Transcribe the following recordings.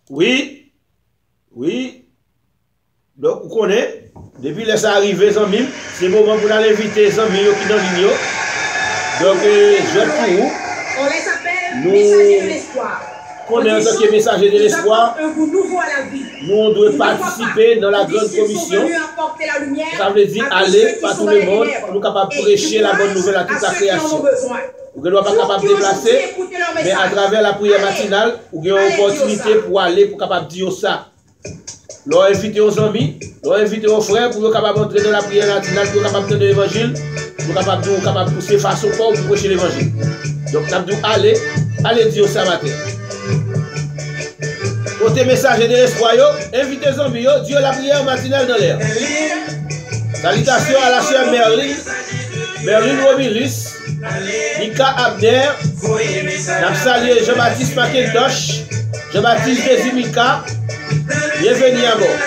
Oui, oui. Donc, vous connaissez, depuis les arrivés, c'est le moment pour aller inviter les amis qui sont dans l'union. Donc, je pour vous. On les appelle messagers de l'espoir. On est en tant que messager de l'espoir. Nous, on doit participer dans la grande commission. Ça veut dire aller par tout le monde. Nous sommes capables de prêcher la bonne nouvelle à toute la création. Vous ne sommes pas capable de déplacer, mais à travers la prière matinale, vous avez une opportunité pour aller, pour capable de dire ça. Nous inviter aux amis, nous inviter aux frères pour être capable d'entrer dans la prière matinale, pour être capable de donner l'évangile, pour être capable de pousser face au corps pour prêcher l'évangile. Donc, nous avons dit allez dire ça matin. Côté messager de l'espoir, invitez les amis, Dieu la prière matinale dans l'air. Salutations à la chère Merlin Robilis, Nika Abner, nous saluons Jean-Baptiste McIntosh, Jean-Baptiste Desimika, bienvenue à bord.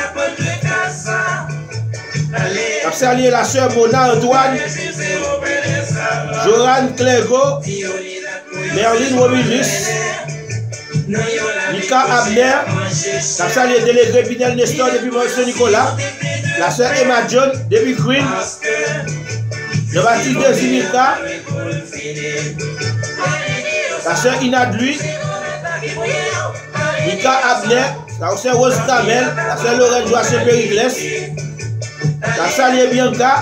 Nous saluons la sœur Mona Antoine, Joran Clergo, Merlin Robilis, Nika Abner, nous saluons le délégué Pinel Nestor depuis Monsieur Nicolas, la sœur Emma John depuis Queen, Jean-Baptiste Desimika, la sœur Inad Lui, Nika Abner, la sœur Rose Kamel, la sœur Lorraine Joachim Périclès, la sœur Bianca,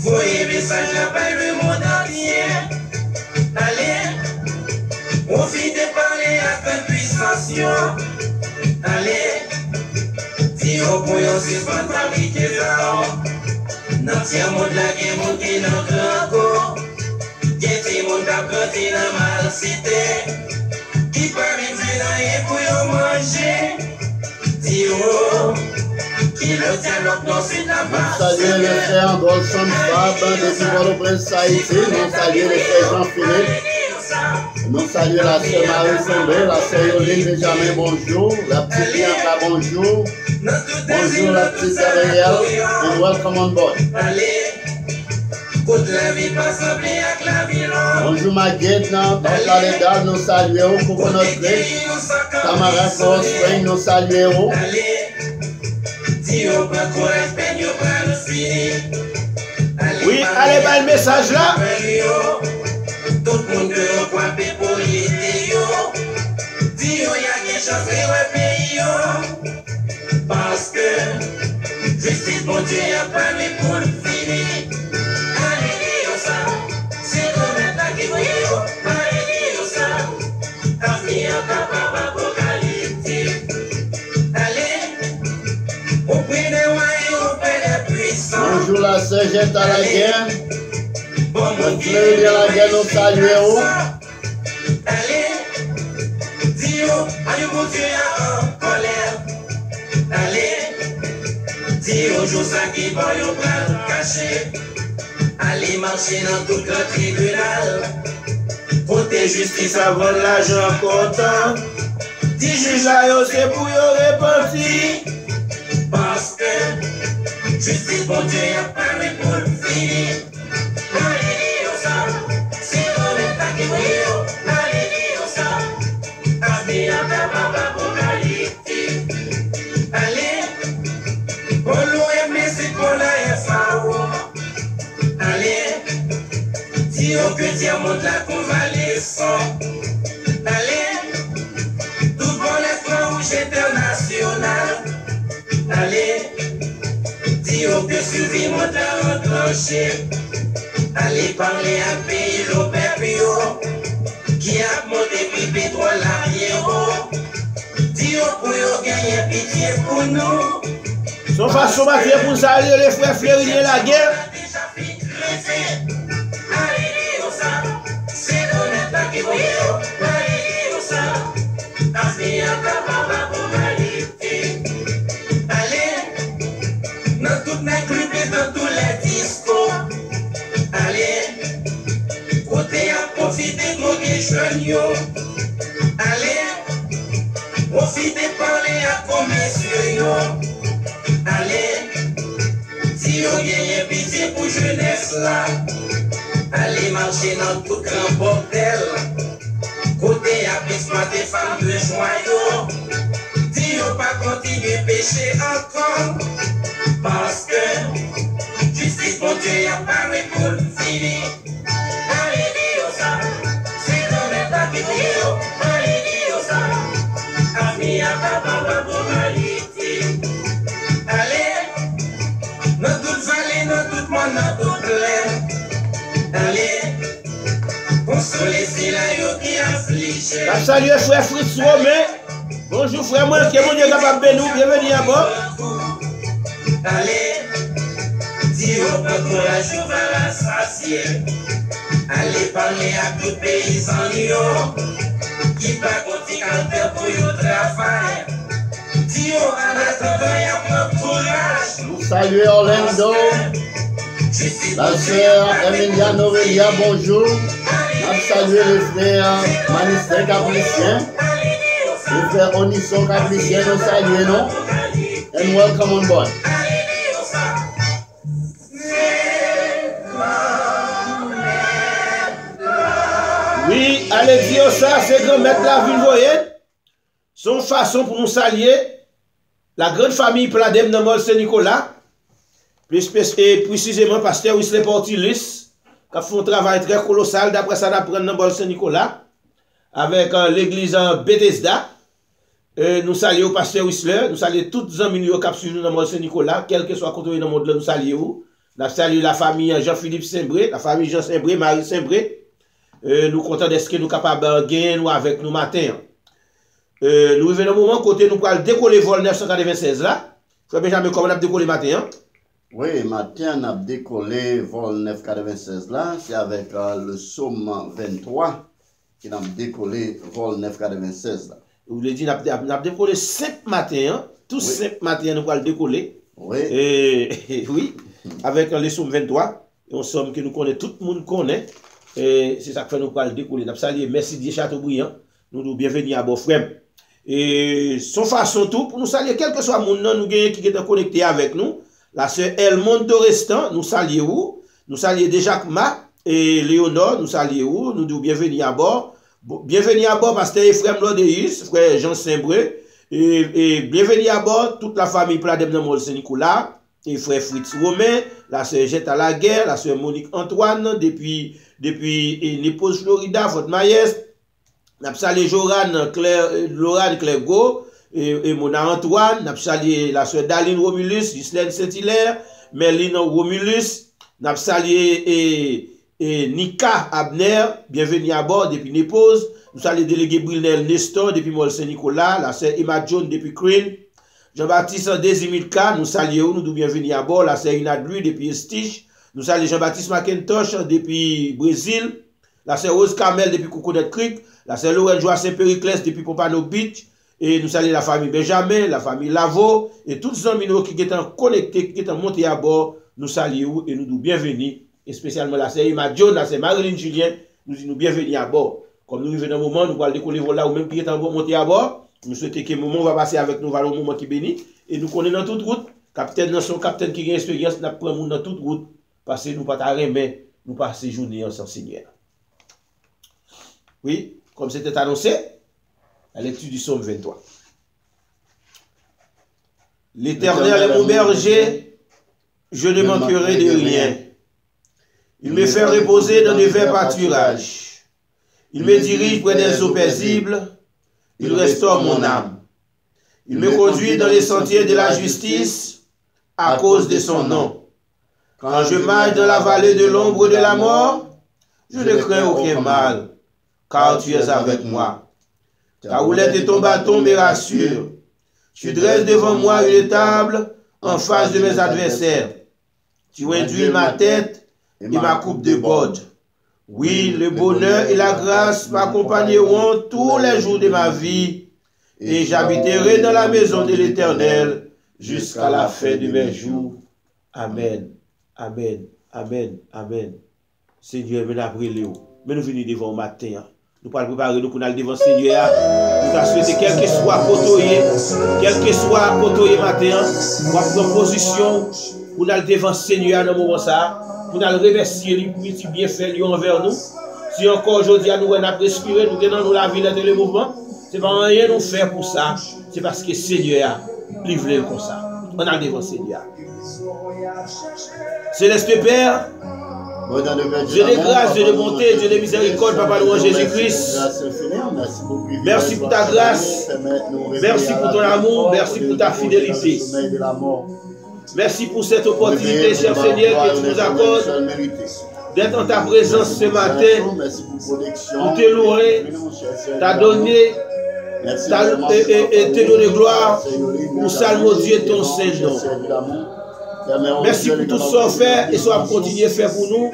voyez message là-bas le monde entier. Allez, on vit de parler à cette puissance. Allez, si on peut c'est pas fabriquer ça. Notre monde là qui est monté dans le grand. Qui est mon capoti dans ma cité. Qui parle de pour manger. Si on nous saluons les frères Andolson Fab depuis Port-au-Prince, Haïti. Nous saluons les frères Jean-Philippe. Nous saluons la sœur Marie Semblé, la sœur Yoline Benjamin, bonjour. La petite Bianca, bonjour. Bonjour la petite Gabrielle. And welcome on board. Bonjour Maguette, dans Calédal, nous saluons. Coconut Creek, Tamara Force Spring, nous saluons. Oui, allez, bah, le message là. Tout le monde peut croire pour l'idée. Dis, il y a quelque chose qui pays. Parce que justice, mon Dieu, a parlé pour le finir. Allez, ça. C'est comme un qui brille. Allez, ça. Avenir capable apocalyptique. Bonjour la sœur Jette à la guerre. Notre fleuve à la guerre, nous saluons. Allez, Dieu, allez, mon Dieu, en colère. Allez, Dieu, joue ça qui va y avoir caché. Allez, marcher dans tout le tribunal. Pour tes justice avant l'argent comptant. Dis juge là, c'est pour y repentir. Parce que justice, mon Dieu, a parlé pour le finir. Allez, ça, c'est le temps qui brille. Allez, ça, avenir capable apocalyptique. Allez, pour l'OMS, c'est pour la FAO. Allez, si on peut dire, monte la convalescence. Allez, tout bon les rouge international. Allez, dis au que suivi mon temps enclenché. Allez parler à pays l'opério qui a monté pipi trop la pierrot. Dis au pour y gagner pitié pour nous. Son façon de pour saluer les frères Fleury la guerre. Allez, ça, c'est le temps qui brille. Allez, ça, avenir capable apocalyptique. Dans toutes les clubs et dans tous les discos. Allez, côté à profiter de nos jeunes. Allez, profitez de parler à commission. Allez, si vous gagnez pitié pour jeunesse là. Allez marcher dans tout grand bordel. Côté à plus des femmes de joyaux. Dis-nous pas continuer pécher encore. Parce que justice mon Dieu apparaît pour le finir. Allez dire ça. C'est dans l'état qui dit. Allez dire ça. Ami à papa pour qualité. Allez. Dans toute vallée, dans tout monde, dans toute plaine. Allez. Consoler c'est là qui afflige. La salut frère Fritz Romain. Bonjour frère moi qui est mon Dieu capable de nous. Bienvenue à bord. Allez, dis au peuple la joue va la sasier. Allez parler à tout paysan qui va continuer pour le travail. Dis au en attendant y a mon courage. Nous saluons Orlando. La sœur Emilia Novelia, bonjour. Nous saluons les frères Manistin Capricien. Les frères Onisson Capricien, nous saluons nous. And welcome on board. Oui, allez dire ça, c'est grand maître la ville voyez. Son façon pour nous saluer la grande famille Pladem de Mol Saint-Nicolas. Plus précisément pasteur Wesley Portilis qui a fait un travail très colossal d'après ça d'apprendre dans Mol Saint-Nicolas avec l'église Bethesda. Nous saluons pasteur Wesley, nous saluons tous les amis qui ont suivi dans Mol Saint-Nicolas, quel que soit côté dans le monde, nous saluons. Nous saluons la famille Jean-Philippe Saint-Bré, la famille Jean Saint-Bré, Marie Saint-Bré. Nous comptons d'être que nous sommes capables de gagner nous avec nous matin. Nous revenons au moment côté nous allons décoller le vol 996 là. Frère Benjamin, comment on a décollé matin? Oui, matin on a décollé le vol 996 là. C'est avec le Somme 23 qui a décollé le vol 996 là. Vous voulez dire on a décollé 5 matins, tous 5 matins nous allons décoller. Oui. Oui, avec le Somme 23. Et on somme que nous connaissons, tout le monde connaît. Et c'est ça que nous allons décoller. Nous saluons merci Dieu Chateaubriand. Nous nous bienvenue à vos frères. Et son façon tout pour nous saluer quel que soit le monde nous qui est connecté avec nous. La sœur Elmonde Dorestan, nous saluons. Nous saluons déjà Ma et Léonore, nous saluons. Nous disons bienvenue à bord. Bienvenue à bord pasteur Ephraim Lodéus, frère Jean Saint-Bré. Et bienvenue à bord toute la famille Pladem de Mol Saint-Nicolas. Et frère Fritz Romain, la sœur Jette à la guerre, la sœur Monique Antoine, depuis l'épouse Florida, votre maïs. N'a salé Lorane Claire Go, et Mona Antoine, n'a salé la sœur Daline Romulus, Ghislaine Saint-Hilaire, Merline Romulus, n'a salé Nika Abner, bienvenue à bord depuis l'épouse. Nous saluons délégué Brunel Nestor depuis Mol Saint-Nicolas, la sœur Emma John depuis Crane. Jean-Baptiste Desimilka, nous saluons, nous bienvenue à bord, la sœur Inadlu depuis Estige. Nous saluons Jean-Baptiste McIntosh depuis Brésil, la sœur Rose Carmel depuis Coconut Creek, la sœur Lorraine Joassin Périclès depuis Pompano Beach, et nous saluons la famille Benjamin, la famille Lavo, et tous les amis qui sont connectés, qui sont montés à bord, nous saluons et nous nous bienvenue, et spécialement la sœur Emma John, la sœur Marilyn Julien, nous disons bienvenue à bord. Comme nous venons au moment, nous allons décoller là, ou même qui est en monter à bord, nous souhaitons que le moment va passer avec nous, va un moment qui bénit, et nous connaissons dans toute route, capitaine dans son capitaine qui a expérience, nous prenons dans toute route, parce que nous pas mais nous pas séjourner ensemble, Seigneur. Oui, comme c'était annoncé, la lecture du Psaume 23. L'Éternel est mon berger, je ne manquerai de rien. Il me fait reposer dans des verts pâturages. Il me dirige près des eaux paisibles. Il restaure mon âme. Il me conduit dans les sentiers de la justice à cause de son nom. Quand je marche dans la vallée de l'ombre de la mort, je ne crains aucun mal, car tu es avec moi. Ta houlette et ton bâton me rassurent. Tu dresses devant moi une table en face de mes adversaires. Tu induis ma tête et ma coupe déborde. Oui, le bonheur et la grâce m'accompagneront tous les jours de ma vie, et j'habiterai dans la maison de l'Éternel jusqu'à la fin de mes jours. Amen. Amen. Amen. Amen. Seigneur, nous avons Léo. Mais nous venons devant le matin. Nous allons préparer nous pour aller devant le Seigneur. Nous allons souhaiter quel que soit côtoyé matin, nous allons prendre position pour aller devant le Seigneur dans le moment ça. Nous allons remercier lui pour ce bien fait lui envers nous. Si encore aujourd'hui nous avons respiré, nous tenons la vie et le mouvement, ce n'est pas rien nous faire pour ça. C'est parce que le Seigneur a livré comme ça. On a devant le Seigneur. Céleste Père, Dieu de grâce, Dieu de bonté, Dieu de miséricorde, Papa louange Jésus-Christ. Merci pour ta grâce, merci pour ton amour, merci pour ta fidélité. Merci pour cette opportunité, cher Seigneur, que tu nous accordes d'être en ta présence ce matin, pour te louer, t'as donné, te donner gloire, pour salmodier ton Saint-Nom. Merci pour tout ce qu'on fait et ce qu'on continue à faire pour nous.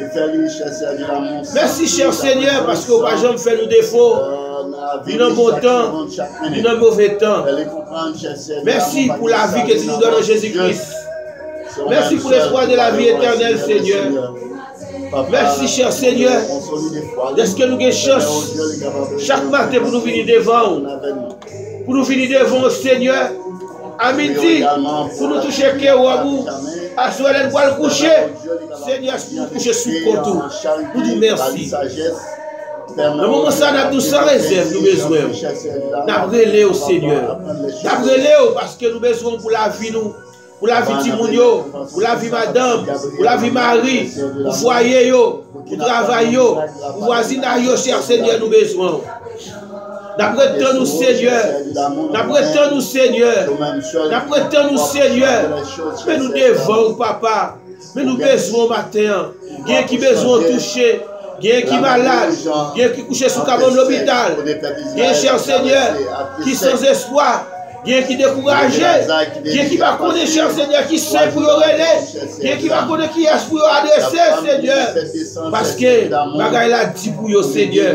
Merci, cher Seigneur, parce que pas jamais fait nous défauts, ni dans bon temps, ni dans mauvais temps. Merci pour la vie que tu nous donnes en Jésus-Christ. Merci pour l'espoir de la vie éternelle, Seigneur. Merci, cher Seigneur, de ce que nous avons chance chaque matin pour nous venir devant. Pour nous venir devant, Seigneur, à midi, pour nous toucher le cœur à bout. À ce moment-là, nous allons coucher. Seigneur, pour nous coucher sous le contour. Nous disons merci. Dans le moment où nous avons sans réserve, nous besoin. Nous avons relé au Seigneur. Nous avons relé parce que nous besoin pour la vie, nous. Pour la vie Timounio, pour la vie madame, pour la vie Marie, pour foyer, pour travail, pour voisinage, cher Seigneur, nous besoin. D'après nous, Seigneur, d'après nous, Seigneur, d'après nous, Seigneur, mais nous devons, papa, mais nous besoin matin, il y a qui besoin de toucher. Il y a qui est malade, il y a qui est couché sous cabane de l'hôpital, il y a cher Seigneur qui sans espoir. Bien qui découragé, bien qui va connaître, cher Seigneur, qui sait pour y relayer, bien qui va connaître qui est pour y adresser, Seigneur. Parce que, bagaille l'a dit pour eux, Seigneur.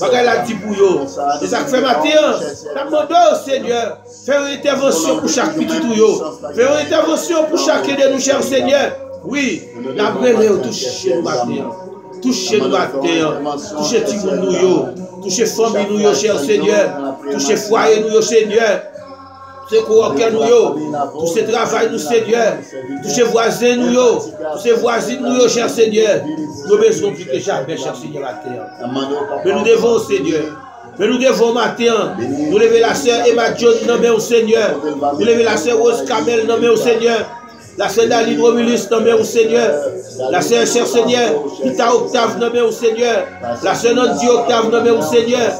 Bagaille l'a dit pour eux. Et ça fait matin, nous demandons, Seigneur, faire une intervention pour chaque petit tout. Faire une intervention pour chacun de nous, cher Seigneur. Oui, la brûlée, touchez nous matin. Touchez nous matin. Touchez nous, touchez famille nous, cher Seigneur. Touchez foyer nous, Seigneur. Tous ces coworkers nous, tous ces travail nous, Seigneur, tous ces voisins nous, tous ces voisines nous, cher Seigneur, nous besoin plus que jamais, cher Seigneur, la terre. Mais nous devons, Seigneur, mais nous devons matin, nous lever la sœur Emma John, nommée au Seigneur, nous lever la sœur Rose Kamel, nommée au Seigneur, la sœur Daline Romulus, nommée au Seigneur, la sœur cher Seigneur, Rita Octave, nommée au Seigneur, la sœur Nandi Octave, nommée au Seigneur,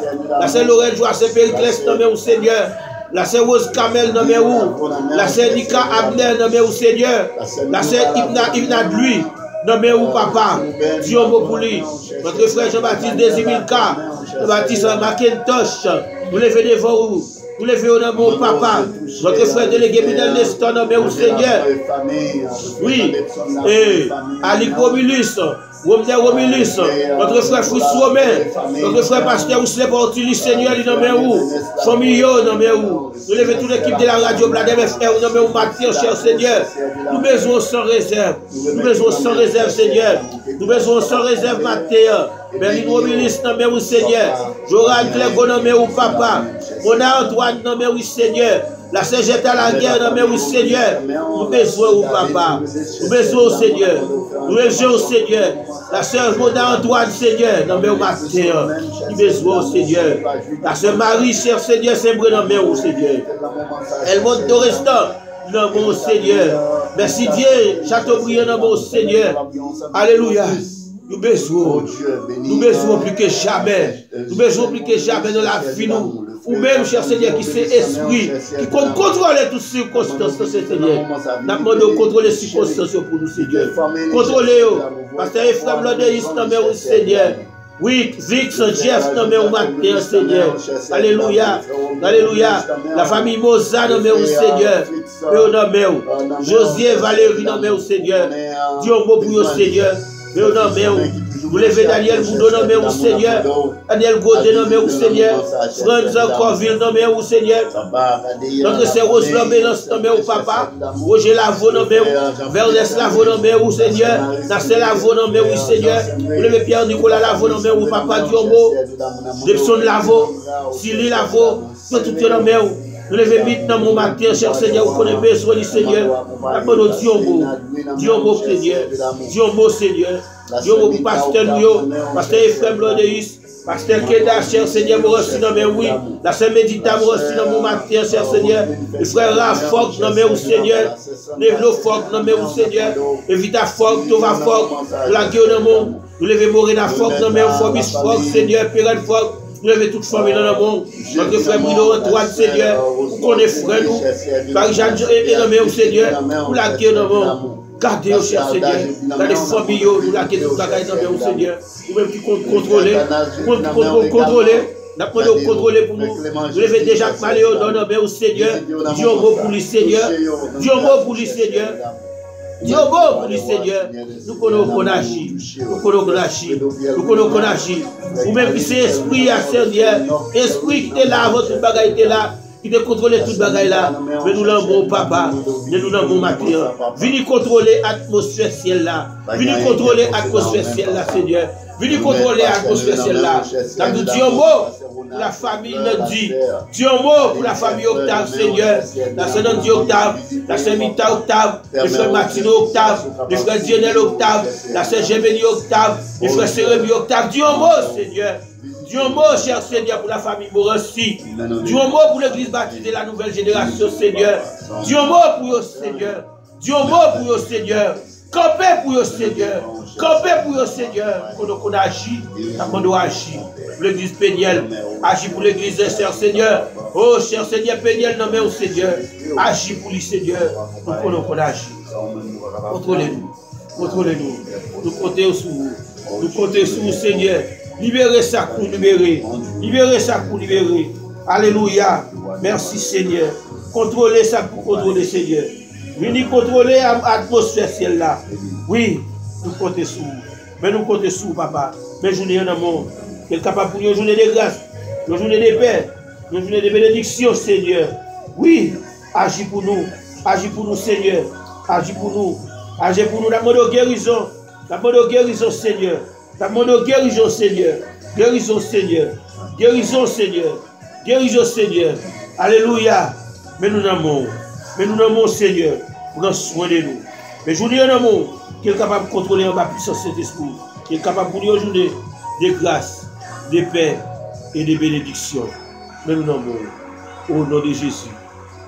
la sœur Lorraine Joachim Périclès, nommée au Seigneur, la sœur Rose Kamel, nommée où? La sœur Nika Abner, nommée au Seigneur. La sœur Ibna Dlui, nommée où, papa? Dieu pour lui. Notre frère Jean-Baptiste Desimilka, Jean-Baptiste Macintosh, vous levez devant vous. Vous levez au nom de papa. Notre frère délégué Minel Nestor, nommé au Seigneur. Oui. Et Ali Romulus. Romulus, notre frère Fritz Romain, notre frère pasteur Ousle Portilis, Seigneur, il nommé où? Famille, nommé où? Nous levons toute l'équipe de la radio Bladem FR, nommé où Mathieu, cher Seigneur. Nous besoin sans réserve. Nous besoin sans réserve, Seigneur. Nous besoin sans réserve, Mathieu. Berlin Romulus, nommé où, Seigneur. Joran Clégo, nommé où, papa. Mona Antoine, nommé où, Seigneur. La Cégette à la guerre, nommé où, Seigneur. Nous besoin où, papa. Nous besoin au Seigneur. Nous besoin au Seigneur. La sœur Mona Antoine, Seigneur, nommé où, Mathieu. Nous besoin au Seigneur. La sœur Marie, cher Seigneur, c'est vrai, nommé où, Seigneur. Elle monte au restaurant. Non, mon Seigneur. Merci Dieu. Châteaubriand, non, mon Seigneur. Alléluia. Nous besoin plus que jamais. Nous besoin plus que jamais dans la vie, nous. Ou même, cher Seigneur, qui c'est esprit, qui compte contrôler toutes les circonstances, Seigneur. Nous demandons de contrôler les circonstances pour nous, Seigneur. Contrôlez-vous. Pasteur Ephraim Lodéis, nommé au Seigneur. Oui, Vix, Jeff, nommé au matin, Seigneur. Alléluia. Alléluia. La famille Moza, nommé au Seigneur. Et au nommé au Josier Valérie, nommé au Seigneur. Dieu mot pour le Seigneur. Et au nommé au vous levez Daniel Boudon, nommé au Seigneur. Daniel Gaudé, nommé au Seigneur. Franz Corville, nommé au Seigneur. Notre sœur Rose Lambélance, nommé au Papa. Roger Lavaux, nommé au Vernès Lavaux, nommé au Seigneur. Nassé Lavaux, nommé au Seigneur. Vous levez Pierre Nicolas Lavaux, nommé au Papa Diomo. Depson Lavaux. Sylvie Lavaux. Tout nommé au. Nous levons maintenant mon matin, cher Seigneur, vous connaissez besoin du Seigneur. Appelons Dieu beau Seigneur. Dieu beau Seigneur. Dieu beau pasteur nous, pasteur Ephraim Lodéus, pasteur Keda, cher Seigneur, vous reçu dans mes oui. La sœur Médita, vous reçu dans mon matin, cher Seigneur. Le frère Rafoc, dans mes oui, Seigneur. Lève-le Foc, dans mes oui, Seigneur. Evita Foc, Tova Foc, la gueule dans mon. Nous levons Morena Foc, dans mes Phobis Foc, Seigneur, Pérel Foc. Nous levons toute famille dans le monde. Notre frère Bruno Antoine, Seigneur. Vous connaissez frère nous. Marie-Jeanne et dans mes Seigneur. Pour la gueule dans le monde. Gardez au cher Seigneur, dans les familles, nous la quête de la gagne au Seigneur, nous-mêmes qui contrôler, nous contrôler pour nous. Vous levez déjà Maléo dans nos au Seigneur, Dieu beau pour lui Seigneur, Dieu beau pour lui Seigneur, Dieu beau pour lui Seigneur, nous connaissons qu'on agit, nous connaissons qu'on agit, nous connaissons qu'on agit. Vous-même qui c'est esprit à Seigneur, esprit qui est là, votre bagaille était là. Qui te contrôle toute bagaille là, mais nous l'avons papa, mais nous l'avons matin. Venez contrôler l'atmosphère ciel là. Venez contrôler l'atmosphère ciel là, Seigneur. Venez contrôler l'atmosphère ciel là. Nous disons mot pour la famille, nous dit. Dieu mot pour la famille Octave, Seigneur. La sœur Nandy Octave, la sœur Mita Octave, le frère Martino Octave, le frère Dionel Octave, la sœur Géménie Octave, le frère Sérémy Octave. Dieu mot, Seigneur. Dieu mot, cher Seigneur, pour la famille Morossi. Dieu mot pour l'église baptisée de la nouvelle génération, Seigneur. Dieu mot pour eux, Seigneur. Dieu mot pour eux, Seigneur. Campez pour eux, Seigneur. Campez pour eux, Seigneur. Qu'on agit, qu'on doit agir. Pour l'église Péniel, agis pour l'église, cher Seigneur. Oh, cher Seigneur, Péniel, nommé au Seigneur. Agis pour lui, Seigneur. Pour qu'on agit. Contrôlez-nous. Contrôlez-nous. Nous comptons sur vous. Nous comptons sur vous, Seigneur. Libérez ça pour libérer. Libérez ça pour libérer. Alléluia. Merci Seigneur. Contrôlez ça pour contrôler Seigneur. Venez contrôler l'atmosphère ciel là. Oui, nous comptons sur vous. Mais nous comptons sur vous, papa. Mais journée en amour. Quel capable pour une journée de grâce. Une journée de paix. Une journée de bénédiction, Seigneur. Oui, agis pour nous. Agis pour nous, Seigneur. Agis pour nous. Agis pour nous. La mode de guérison. La mode de guérison, Seigneur. La demande guérison, Seigneur. Guérison, Seigneur. Guérison, Seigneur. Guérison, Seigneur. Alléluia. Mais nous n'aimons. Mais nous n'aimons, Seigneur. Prends soin de nous. Mais je vous dis un amour qui est capable de contrôler en puissance de cet esprit. Qui est capable pour nous aujourd'hui de grâce, de paix et de bénédiction. Mais nous n'aimons. Au nom de Jésus.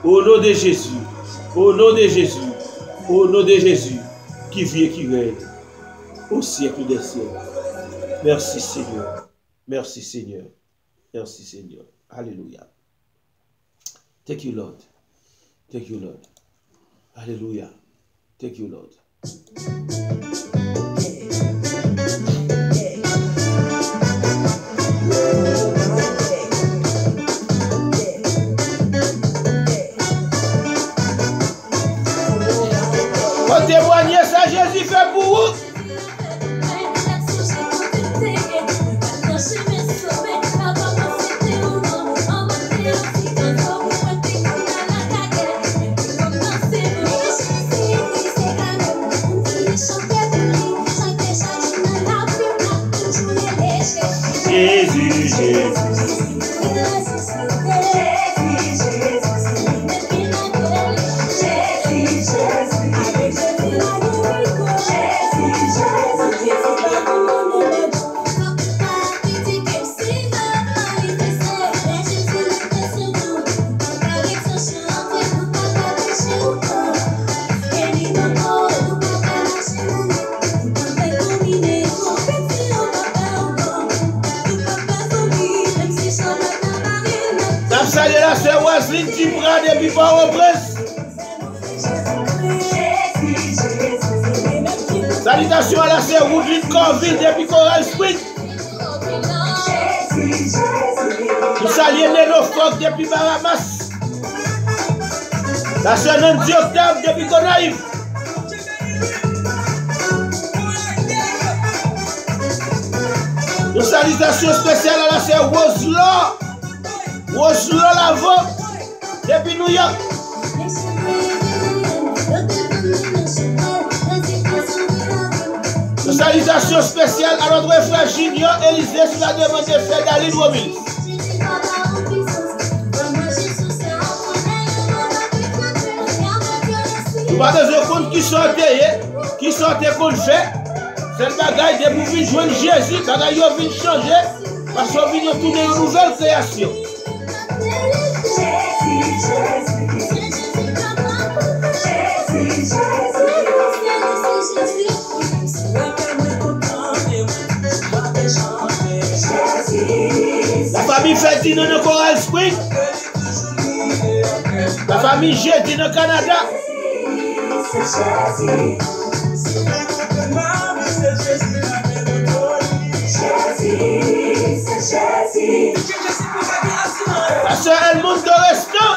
Au nom de Jésus. Au nom de Jésus. Au nom de Jésus. Qui vit et qui règne au siècle des siècles. Merci Seigneur. Merci Seigneur. Merci Seigneur. Alléluia. Thank you, Lord. Thank you, Lord. Alléluia. Thank you, Lord. Pour témoigner ça, Jésus fait pour vous. Jésus, Jésus. Salut la sœur Wesley Timbra depuis Port-au-Prince. Salutations à la sœur Woodline Corville depuis Coral Spring. Nous saluons Neno Fock depuis Baramas. La sœur Nandy Octave depuis Gonaïve. Une salutation spéciale à la sœur Roselaw. Roselaw Lavaux depuis New York. Une salutation spéciale à notre frère Junior Élisée sur la demande de frère Daline Romil. pas besoin de compte qui sortait qu'on le fait. C'est le bagage de pour venir joindre Jésus, bagage qui vient changer, parce qu'on vient tourner une nouvelle création. La famille Feti dans le Coral Spring. La famille Jetty dans le Canada. La sœur elle monte de restant.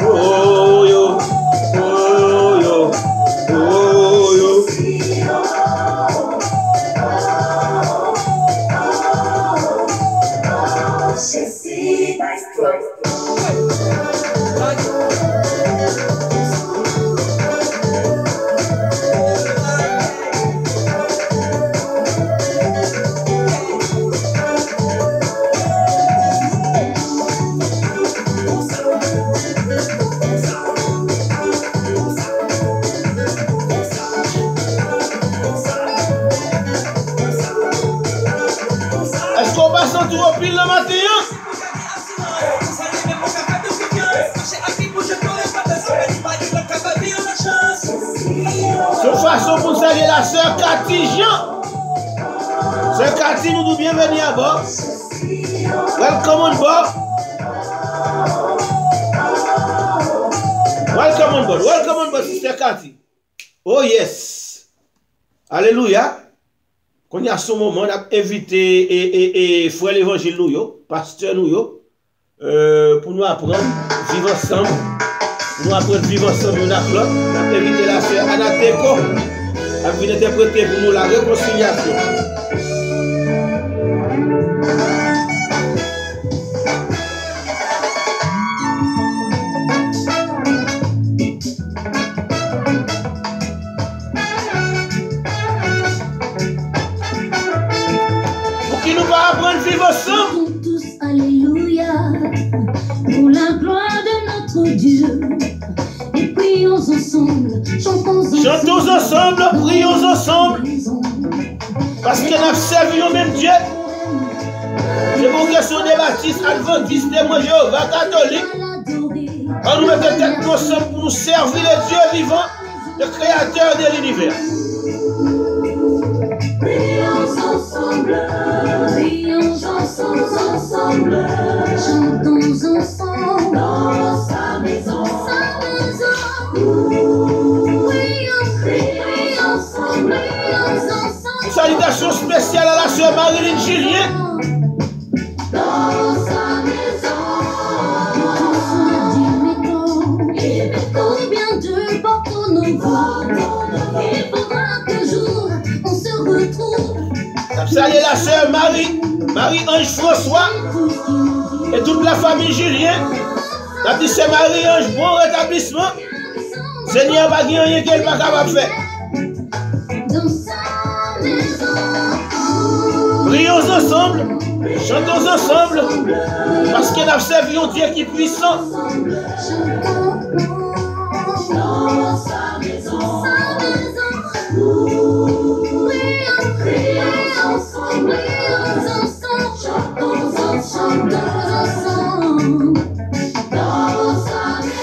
Oh yo, oh yo, oh yo. Est-ce qu'on passe en tour au pile le matin? De façon pour saluer la sœur Cathy Jean. Sœur Cathy, nous nous bienvenue à bord. Welcome on board. Welcome on board. Welcome on board, Sister Cathy. Oh yes. Alléluia. Quand il y a ce moment, on a invité frère l'évangile nous, pasteur nous, pour nous apprendre à vivre ensemble. Nous apprendre à vivre ensemble, on a invité la sœur Anna Teko à venir interpréter pour nous la réconciliation. Pour qui nous va apprendre à vivre ensemble. Tous, alléluia, pour la gloire de notre Dieu. Et prions ensemble, chantons ensemble, prions ensemble. Parce que nous servons même Dieu. C'est pour question des baptistes, adventistes, témoins Jéhovah, catholiques. On nous met tête ensemble pour nous servir le Dieu vivant, le créateur de l'univers. Prions ensemble, chantons ensemble dans sa maison. Une salutation spéciale à la sœur Marilyn Julien. Dans sa maison, combien de portes nos voix. Il faudra qu'un jour on se retrouve. Salut la sœur Marie-Ange François et toute la famille Julien. La petite sœur Marie-Ange, bon rétablissement. Seigneur va dire rien qu'elle va capable faire. Prions ensemble, chantons ensemble, parce que nous servons un Dieu qui est puissant. Dans sa maison, prions ensemble, chantons ensemble, dans sa maison.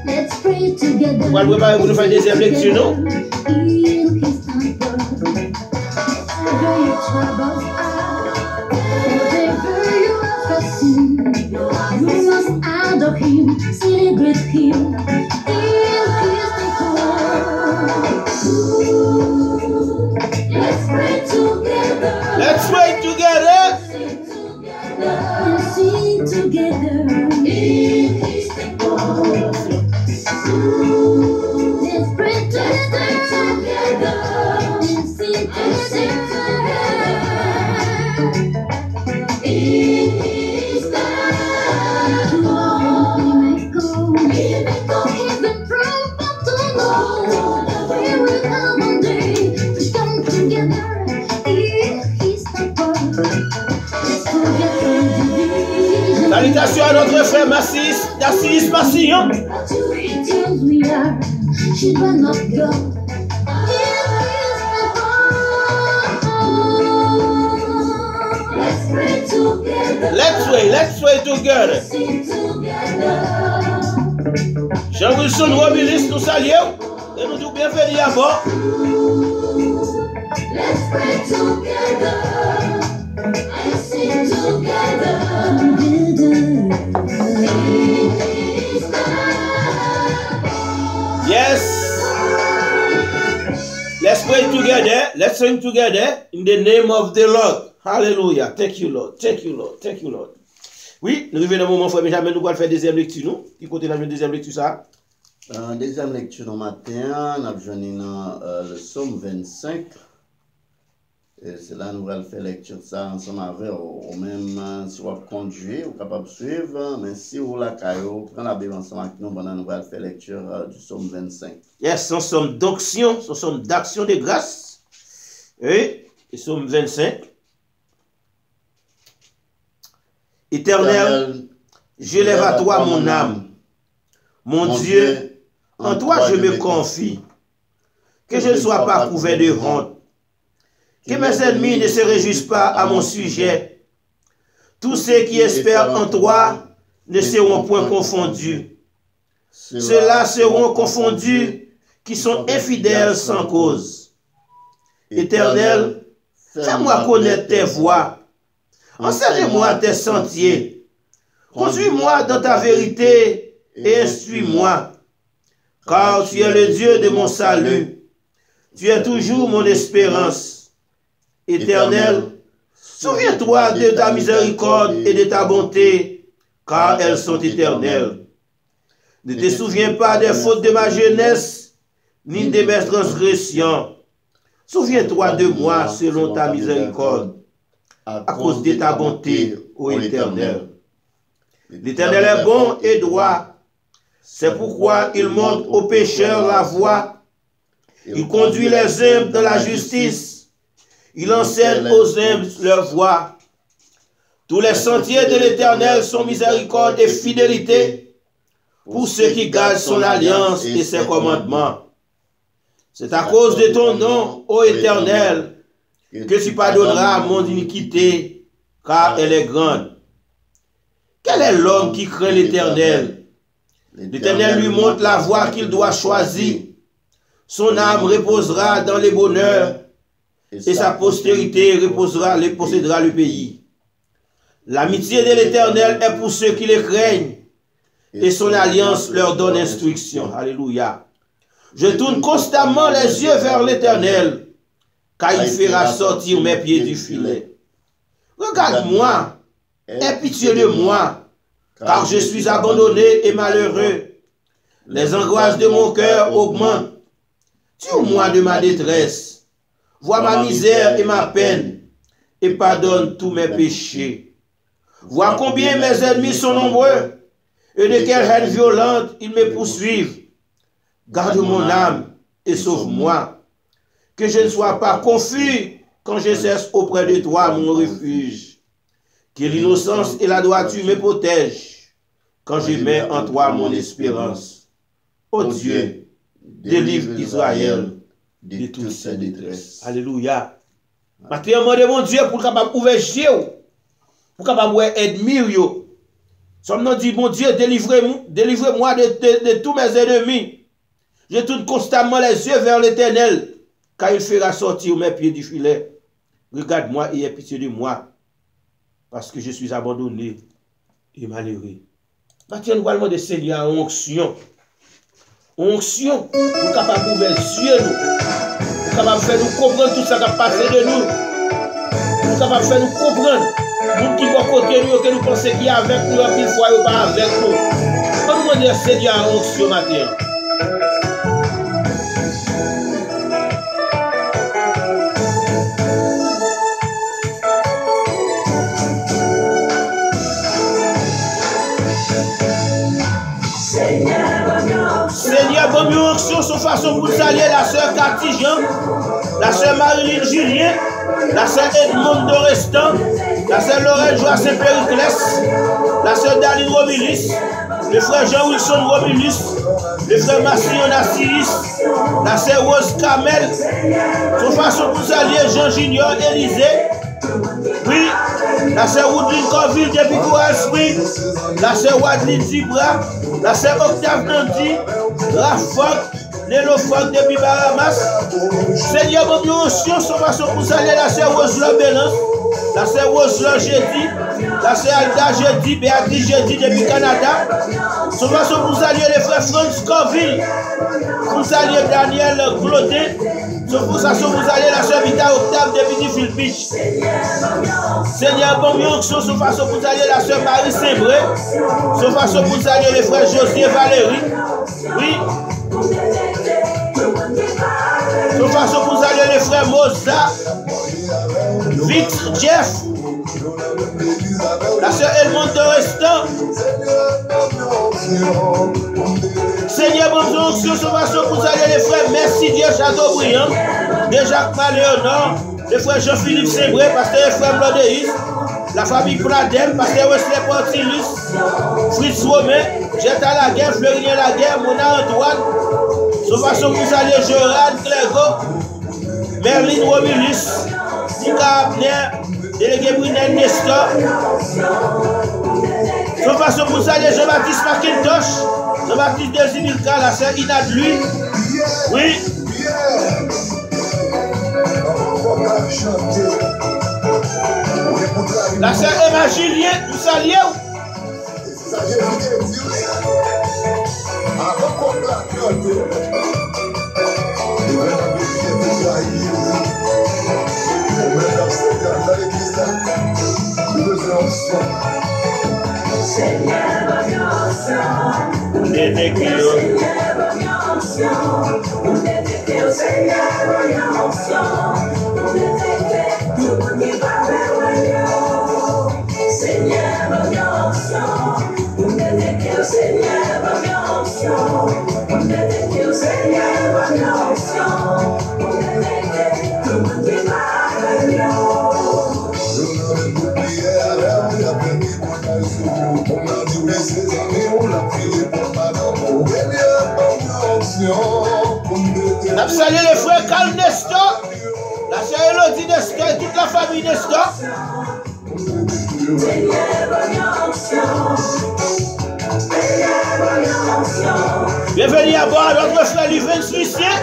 Let's pray together. On va préparer pour nous faire une deuxième lecture, non? Celebrate him. Let's pray together. Let's pray together. And sing Salutations à notre frère Narcisse Massillon. Let's pray together. Jean Wilson Robilis, nous saluons et nous disons bienvenue à bord. Let's pray together and sing together. Yes. Let's pray together. Let's sing together in the name of the Lord. Hallelujah. Thank you, Lord. Thank you, Lord. Thank you, Lord. Oui, nous revenons au moment, frère Benjamin, nous allons faire deuxième lecture, nous. Qui côté la deuxième lecture, ça? Deuxième lecture au matin, nous avons dans le psaume 25. Et c'est là nous allons faire lecture ça ensemble avec ou même si vous conduire, vous capable de suivre, mais si vous la caillou, prends la Bible ensemble avec nous pendant nous allons faire lecture du psaume 25. Yes, c'est un psaume d'action, c'est un psaume d'action de grâce. Et psaume 25. Éternel, je lève à toi mon âme. Mon Dieu, en toi je me confie. Que je ne sois pas couvert de honte. Que mes ennemis ne se réjouissent pas à mon sujet. Tous ceux qui espèrent en toi ne seront point confondus. Ceux-là seront confondus qui sont infidèles sans cause. Éternel, fais-moi connaître tes voies. Enseigne-moi tes sentiers. Conduis-moi dans ta vérité et instruis-moi. Car tu es le Dieu de mon salut. Tu es toujours mon espérance. Éternel, souviens-toi de ta miséricorde et de ta bonté, car elles sont éternelles. Ne te souviens pas des fautes de ma jeunesse, ni de mes transgressions. Souviens-toi de moi selon ta miséricorde, à cause de ta bonté, ô Éternel. L'Éternel est bon et droit. C'est pourquoi il montre aux pécheurs la voie. Il conduit les humbles dans la justice. Il enseigne aux humbles leur voie. Tous les sentiers de l'Éternel sont miséricorde et fidélité pour ceux qui gardent son alliance et ses commandements. C'est à cause de ton nom, ô Éternel, que tu pardonneras mon iniquité, car elle est grande. Quel est l'homme qui craint l'Éternel? L'Éternel lui montre la voie qu'il doit choisir. Son âme reposera dans les bonheurs, et sa postérité possédera le pays. L'amitié de l'Éternel est pour ceux qui le craignent, et son alliance leur donne instruction. Alléluia. Je tourne constamment les yeux vers l'Éternel, car il fera sortir mes pieds du filet. Regarde-moi, aie pitié de moi, car je suis abandonné et malheureux. Les angoisses de mon cœur augmentent. Tire-moi de ma détresse. Vois ma misère et ma peine, et pardonne tous mes péchés. Vois combien mes ennemis sont nombreux, et de quelle haine violente ils me poursuivent. Garde mon âme et sauve-moi, que je ne sois pas confus quand je cesse auprès de toi mon refuge. Que l'innocence et la droiture me protègent, quand je mets en toi mon espérance. Ô Dieu, délivre Israël de toutes ses détresses. Alléluia. Maintenant, de mon Dieu pour capable ouvrir les yeux, pour capable aider yo. Somme nous dit, mon Dieu, délivrez-moi de tous mes ennemis. Je tourne constamment les yeux vers l'Éternel, car il fera sortir mes pieds du filet. Regarde-moi et aie pitié de moi, parce que je suis abandonné et malheureux. Maintenant, nous allons demander Seigneur en onction. Onction pour capable ouvrir les yeux, pour capable faire nous comprendre tout ça qui a passé de nous, pour capable faire nous comprendre, nous qui vont côté nous, que nous pensons qu'il y a avec nous, puis fois il pas avec nous. Comment nous demander Seigneur en onction matin? Seigneur, bonne onction sur façon pour saluer la sœur Cathy Jean, la sœur Marilyn Julien, la sœur Edmond Dorestan, la sœur Lorraine Joie Saint-Périclès, la sœur Daline Romulus, le frère Jean-Wilson Romulus, le frère Massillon Nassiris, la sœur Rose Kamel, son façon pour saluer Jean Junior Élysée, oui, la sœur Woodline Corville depuis Coral Spring, la sœur Wadline Zibra, la sœur Octave Nandi, Rafok, Nélo Fok depuis Bahamas. Seigneur, mon Dieu, son façon pour saluer la sœur Rosela Bélance, la sœur Rosela Jeudi, la sœur Alda Jeudi, Béatrice Jeudi depuis Canada. Son façon pour saluer les frères Franz Corville, pour saluer Daniel Claudin. Son façon pour saluer la sœur Vita Octave depuis Phil Beach. Seigneur, bon Dieu, son façon pour saluer la sœur Marie Saint-Bré, son façon pour saluer les frères Josier Valérie. Oui. Son façon pour saluer les frères Mozart, Victor Jeff, la sœur Elmonte Restant. Seigneur, bon Dieu, son façon pour saluer les frères Merci Dieu Chateaubriand, de Jacques Maléonor, les frères Jean-Philippe Saint-Bré, pasteur Ephraim Lodéis, la famille Pradem, pasteur Wesley Portilus, Fritz Romain, Jetta Laguerre, Fleurien Laguerre, Mona Antoine. Son façon pour saluer Joran Clergo, Merlin Romulus, Nika Abner, délégué Brunel Nestor. Son façon pour saluer Jean-Baptiste McIntosh, Jean-Baptiste Desimilka, la sœur Ina de lui. Oui. La sœur Emma Julien, nous saluons. Salut les frères Carl Nestor, la sœur Elodie Nestor et toute la famille Nestor. Bienvenue à bord à notre frère Livens Lucien.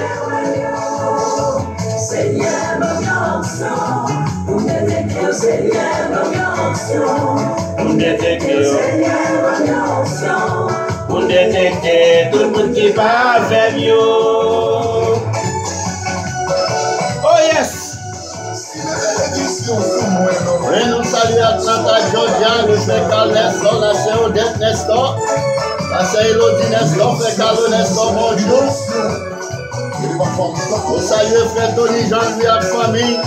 Pour détecter tout le monde qui va vers mieux. Oh yes! Oui, nous saluons Atlanta, Georgia, le frère Carl Nestor, la sœur Odette Nestor, la sœur Elodie Nestor, frère Carlo Nestor, bonjour. Nous saluons frère Tony Jean-Louis à la famille.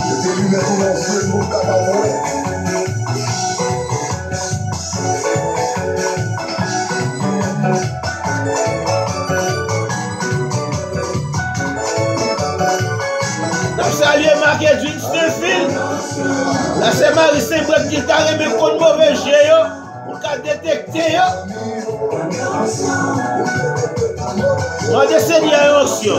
Salut Marc-Edwin Stéphine, la sœur Marie Saint-Brec qui t'a remis contre mauvais jeu, pour qu'à détecter. On des seigneurs en action.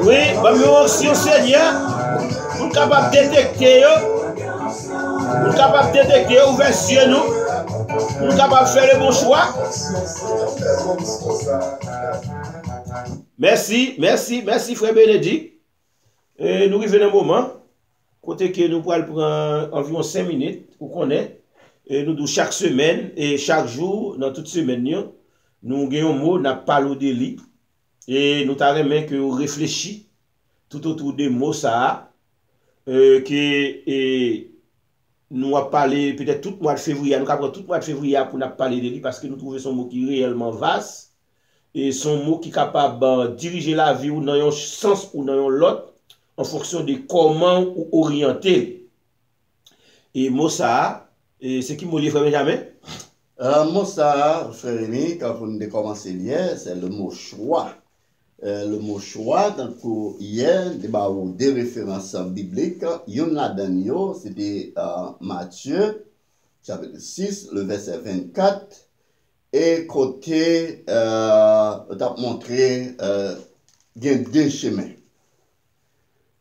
Oui, merci au Seigneur, pour capable de détecter, pour capable de détecter, ouvrir les yeux nous, pour capable de faire le bon choix. Merci, frère Bénédicte. Nous arrivons un moment, côté que nous pourrons prendre environ 5 minutes pour connaître. Nous chaque semaine et chaque jour, dans toute semaine, nous avons un mot, nous parlons de lui. Et nous avons que vous réfléchissez tout autour des mots ça, que nous avons parlé peut-être tout le mois de février, nous avons tout le mois de février pour nous parler de lui parce que nous trouvons son mot qui est réellement vaste et son mot qui est capable de diriger la vie ou dans un sens ou dans l'autre en fonction de comment ou orienter. Et mot ça, c'est qui mot frère Benjamin? Mot ça, frère Rémi, quand on a commencé hier, c'est le mot choix. Le mot choix, donc hier, des références bibliques. Une là-dedans, c'était Matthieu, chapitre 6, le verset 24. Et côté, on a montré qu'il y a deux chemins.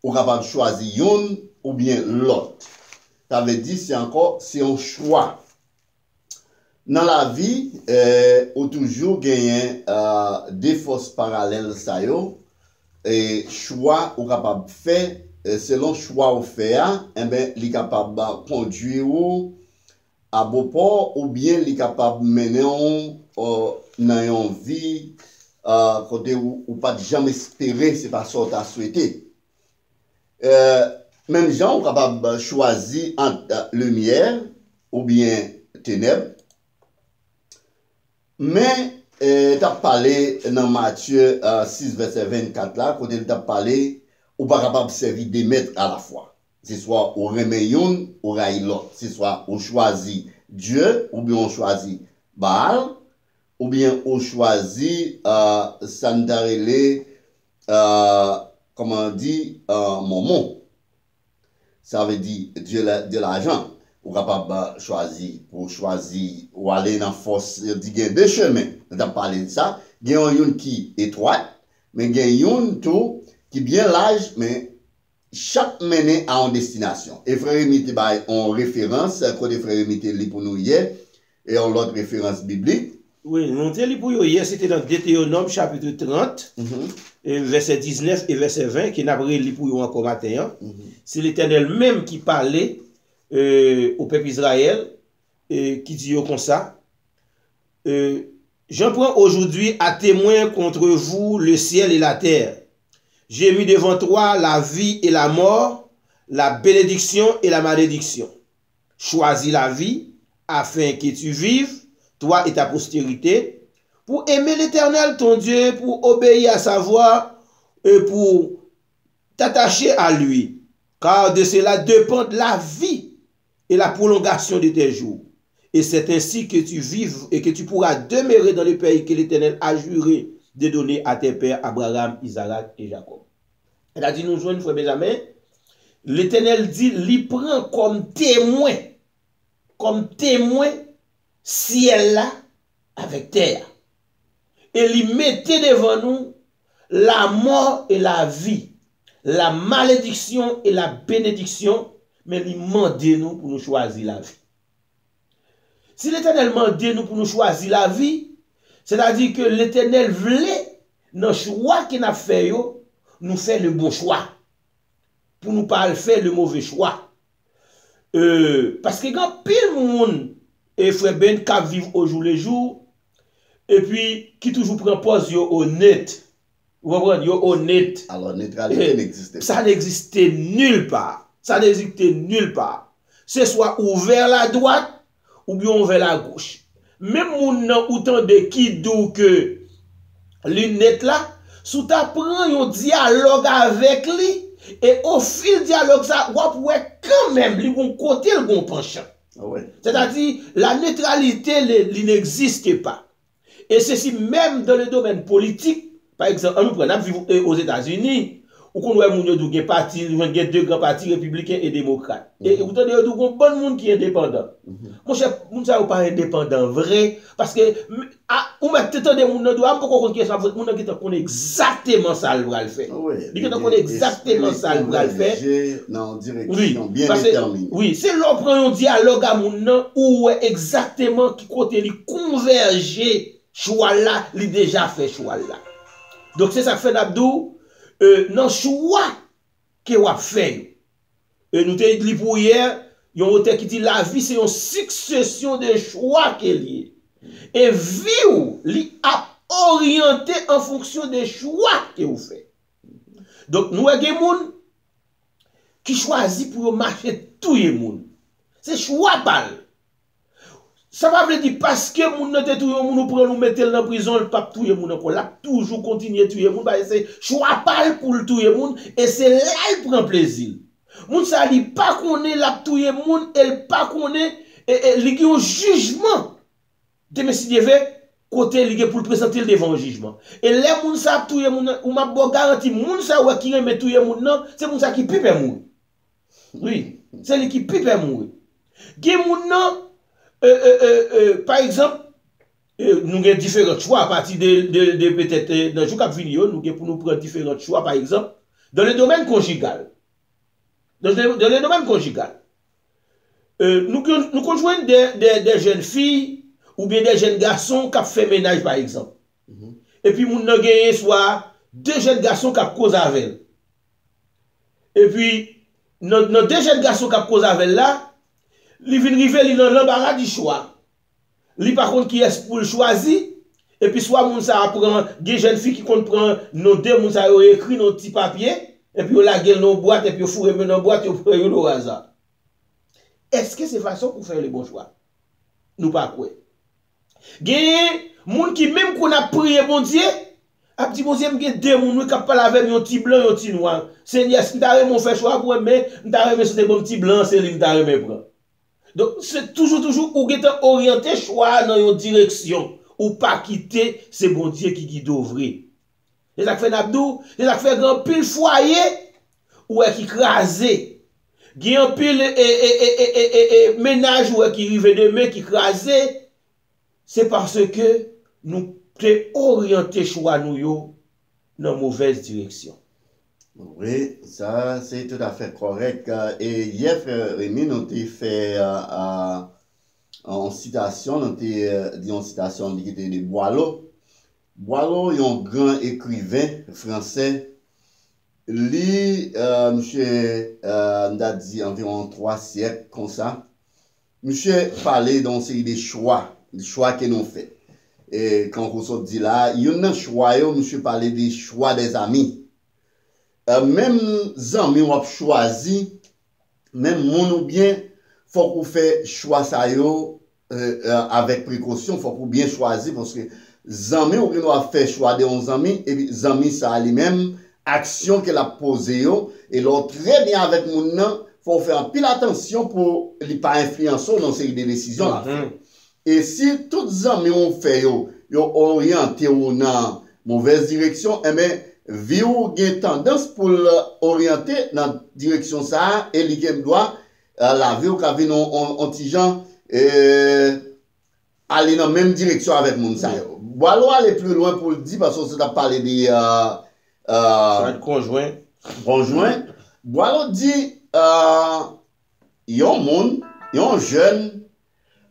On est capable de choisir une ou bien l'autre. Ça veut dire c'est un choix. Dans la vie, on toujours gagne des forces parallèles ça yo et choix ou capable faire selon choix ou faire et ben li capable conduire ou à bon port ou bien li capable mener dans une vie côté ou pas jamais espérer c'est pas ça t'as souhaité. Même gens ou capable choisir entre lumière ou bien ténèbres. Mais, tu as parlé dans Matthieu 6, verset 24, là, quand tu as parlé, ou pas capable de servir des maîtres à la fois. C'est soit au remeyon, ou raï l'autre. C'est soit on choisit Dieu, ou bien on choisit Baal, ou bien on choisit Sandarele, comment on dit, Momon. Ça veut dire Dieu de l'argent. Ou capable choisir pour choisir ou aller dans force il y a deux chemins on a parlé de ça il y a une qui étroite mais il y a une tout qui bien large mais chaque menée a une destination et frère Rémi en référence côté frère Rémi li pour nous hier et en l'autre référence biblique oui nous li pour hier c'était dans Deutéronome chapitre 30 et verset 19 et verset 20 qui n'a pas li pour encore matin c'est l'Éternel même qui parlait au peuple Israël qui dit comme ça j'en prends aujourd'hui à témoin contre vous le ciel et la terre. J'ai mis devant toi la vie et la mort, la bénédiction et la malédiction. Choisis la vie afin que tu vives, toi et ta postérité, pour aimer l'Éternel ton Dieu, pour obéir à sa voix et pour t'attacher à lui. Car de cela dépend la vie et la prolongation de tes jours. Et c'est ainsi que tu vives et que tu pourras demeurer dans le pays que l'Éternel a juré de donner à tes pères Abraham, Isaac et Jacob. Elle a dit nous joindre, frère Benjamin, l'Éternel dit, il prend comme témoin ciel là avec terre. Et il mettait devant nous la mort et la vie, la malédiction et la bénédiction, mais il demande nous pour nous choisir la vie. Si l'Éternel demande nous pour nous choisir la vie, c'est-à-dire que l'Éternel voulait, dans le choix qu'il a fait, nous faire le bon choix. Pour nous pas faire le mauvais choix. Parce que quand pile monde et frère Ben qui vivent au jour le jour, et puis qui toujours prend pause honnête. Vous comprenez, honnête. Alors, neutralité n'existait pas. Ça n'existait nulle part. Ça n'existait nulle part. C'est soit ouvert la droite ou bien ouvert la gauche. Même moun ou tant de qui dou que lunette là, sous ta prend un dialogue avec lui et au fil dialogue ça, ou pouvez quand même lui bon côté le bon penchant. C'est-à-dire la neutralité il n'existe pas. Et ceci même dans le domaine politique, par exemple, nous prenons aux États-Unis. Ou qu'on voit des partis, deux grands partis républicains et démocrates. Et vous avez un bon monde qui est indépendant. Mon cher, vous n'êtes pas indépendant vrai, parce que vous mettez des gens qui connaissent exactement ça le va faire. Ils connaissent exactement ça le va faire. Non, direction bien déterminée. Oui, c'est là qu'on prend un dialogue à mon où exactement qui côté les converger choix là, il déjà fait choix là. Donc c'est ça que fait Abdou. Non choix que vous fait. Et nous t'ai dit pour hier, il y a un auteur qui dit la vie c'est une succession de choix qu'elle est. Et vie li a orienté en fonction des choix que vous faites. Donc nous avons des gens qui choisissent pour marcher tout le monde. C'est choix pas. Ça va veut dire parce que moun nan te tout le monde nous prend nous mettre dans prison le pape tout le monde encore là toujours continuer tout le monde parce que c'est choix pas pour tout le monde et c'est là il prend plaisir. Moun ça li pas connaît la tout le monde elle pas connaît et li un jugement de monsieur Dieu côté li pour présenter devant un jugement. Et les moun ça tout le monde ou m'a bon garantie moun ça ouais qui remet tout le monde non, c'est moun ça qui pipe mourir. Oui, c'est lui qui pipe mourir. Gen moun nan par exemple, nous avons différents choix à partir de peut-être dans le jour qui vient, nous pour nous prendre différents choix, par exemple, dans le domaine conjugal. Dans le domaine conjugal. Nous conjoignons des jeunes filles ou bien des jeunes garçons qui font ménage, par exemple. Et puis, nous avons soit deux jeunes garçons qui causent avec elle. Et puis, nos deux jeunes garçons qui causent avec elle là, li vin rive li dans l'embarras du choix. Li par contre qui est pour le choisir et puis soit moun sa prend des jeunes filles qui compte prend nos deux moun sa écrit nos petits papiers et puis on la gueule nos boîtes et puis on fourre dans boîte et on prend au hasard. Est-ce que c'est façon pour faire le bon choix? Nous pas quoi. Gen moun qui même qu'on a prié bon Dieu, a dit bon Dieu m'gen deux moun qui parle avec un petit blanc et un petit noir. Seigneur, si t'as mon fait choix pour mais t'as remis sur des bons petits blancs, c'est lui t'as remis prend. Donc, c'est toujours ou orienté choix dans une direction, ou pas quitter, c'est bon Dieu qui guide vrai. Et ça fait Nabdou, et ça fait grand pile foyer, ou est qui crasé. Grand pile ménage, ou est qui rive de main qui crasé. C'est parce que nous t'es orienté choix nous dans mauvaise direction. Oui, ça c'est tout à fait correct. Et hier, Rémi, nous avons fait en citation, nous avons dit en citation de Boileau. Boileau est un grand écrivain français. Lui, monsieur, nous a dit environ 3 siècles comme ça. Monsieur parlait dans une série de choix que nous faisons. Et quand Rousseau dit là, il y a un choix, monsieur parlait des choix des amis. Même amis ont choisi, même mon ou bien, faut qu'on fait choix ça avec précaution, faut qu'on bien choisir parce que amis ou doit faire choix de 11 amis et puis amis ça lui-même action qu'elle a posée et l'autre très bien avec mon nom, faut faire pile attention pour ne pas influencer dans ces décisions là. Et si tous les amis ont fait yo orienté dans mauvaise direction, eh bien vie ou gen tendance pour orienter dans la direction ça et li gen doit la vie ou ka vinn on ti jan aller dans même direction avec moun ça yo. Boileau aller plus loin pour le dire parce que ça a parlé de conjoint. Boileau dit yon jeune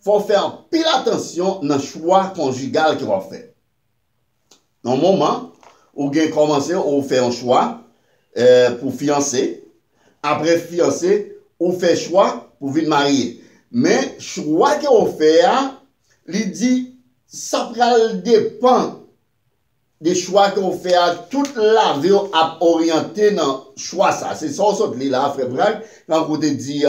faut faire pile attention dans le choix conjugal qu'il va faire. Dans un moment ou bien commencer ou faire un choix pour fiancer. Après fiancer, ou fait choix pour venir marier. Mais choix qu'on fait, il dit ça dépend des choix qu'on fait toute la vie à orienter dans choix ça. C'est ça ce que là frère Bragg quand vous dit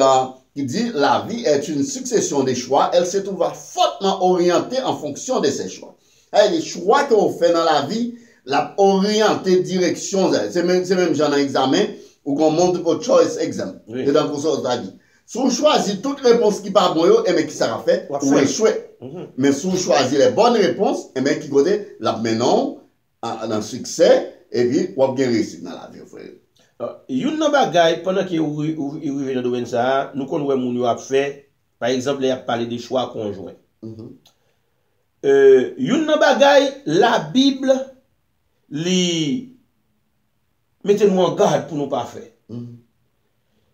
il dit la vie est une succession de choix, elle se trouve fortement orientée en fonction de ces choix. Et les choix qu'on fait dans la vie la orienter direction, c'est même genre un examen ou qu'on multiple choice exam. Oui. Et dans le ça dit. Si vous choisissez toute réponse qui pas bonne, et mais qui sera fait, vous échouez. Mais si vous choisissez les bonnes réponses, et mais qui côté la menons dans le succès et puis vous bien réussir dans la vie frère. Une bagay pendant que vous arrivez dans le domaine ça, nous connaissons moun yo a fait par exemple il a parlé des choix conjoints. Une bagay la Bible mettez-nous en garde pour nous pas faire.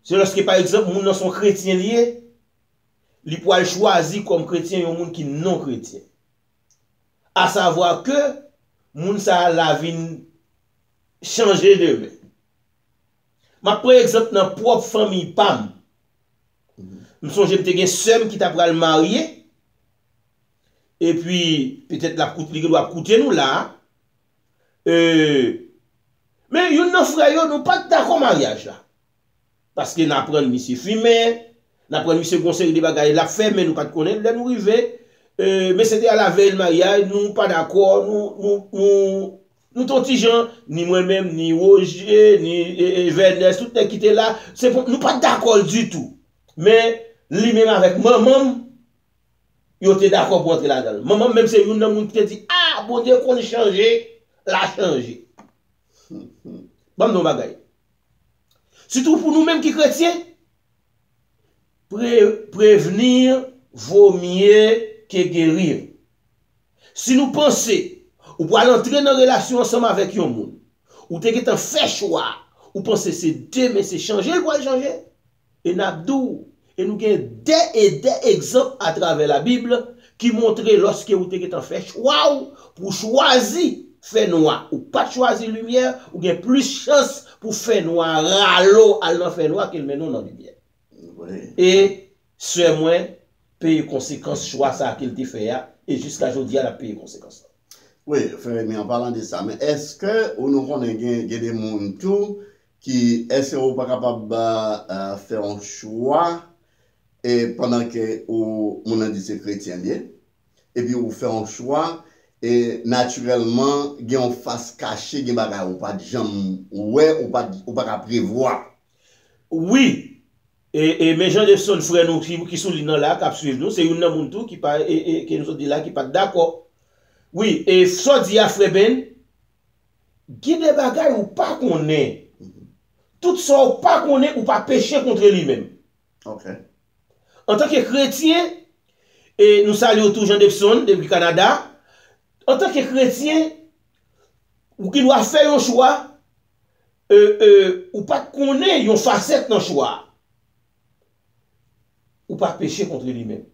C'est lorsque par exemple moun nan sont chrétiens liés, li pou al choisir comme chrétien yon moun qui non chrétien. À savoir que moun sa la vin changer de main. Ma prends exemple dans propre famille pam. Me songe me te gen sœur qui t'a pral marier. Et puis peut-être la coûte li doit coûter nous là. Mais yon nan frère yo nous pas d'accord mariage là. Parce que n'a prendre monsieur fumer, n'a prendre monsieur conseil de bagaille la fait mais nous pas connaître là nous river mais c'était à la veille le mariage, nous pas d'accord, nous ton petit gens ni moi-même ni Roger ni Vernes tout qui était là, c'est pour nous pas d'accord du tout. Mais lui-même avec maman yo était d'accord pour entrer là-dedans. Maman même c'est une monde qui te dit ah bon Dieu qu'on changer, l'a changer. Bon non bagaille. Surtout pour nous-mêmes qui chrétiens, prévenir vaut mieux que guérir. Si nous pensons, ou pour entrer dans une relation ensemble avec un monde, ou tu as fait choix, ou pensez c'est demain, c'est changer, il va changer. Et nous avons des exemples à travers la Bible qui montrent lorsque vous avez fait choix pour choisir fait noir ou pas choisir lumière ou bien plus chance pour faire noir ralo à l'en faire noir qu'il met nous dans lumière. Oui. Et ce moins paye conséquences choix ça qu'il te fait et jusqu'à aujourd'hui elle a payé conséquences. Oui, frère, mais en parlant de ça, mais est-ce que nous connaissons des gens tout qui est-ce qu'on pas capable de faire un choix et pendant que on a dit c'est chrétien et puis on fait un choix et naturellement, il y a une face cachée, il y a pas de jambes, ouais, ou pas prévoir. Oui, et mes gens de son frère nous qui sont là, qui suivent nous, c'est une monde tout qui nous dit là qui pas d'accord. Oui, et ça dit à frère Ben, il y a des bagages ou pas qu'on est. Tout ça ou pas qu'on est ou pas pécher contre lui-même. OK. En tant que chrétien, et nous saluons tout Jean Debson depuis Canada. En tant que chrétien, ou qui doit faire un choix, ou pas connaître une facette dans le choix, ou pas pécher contre lui-même.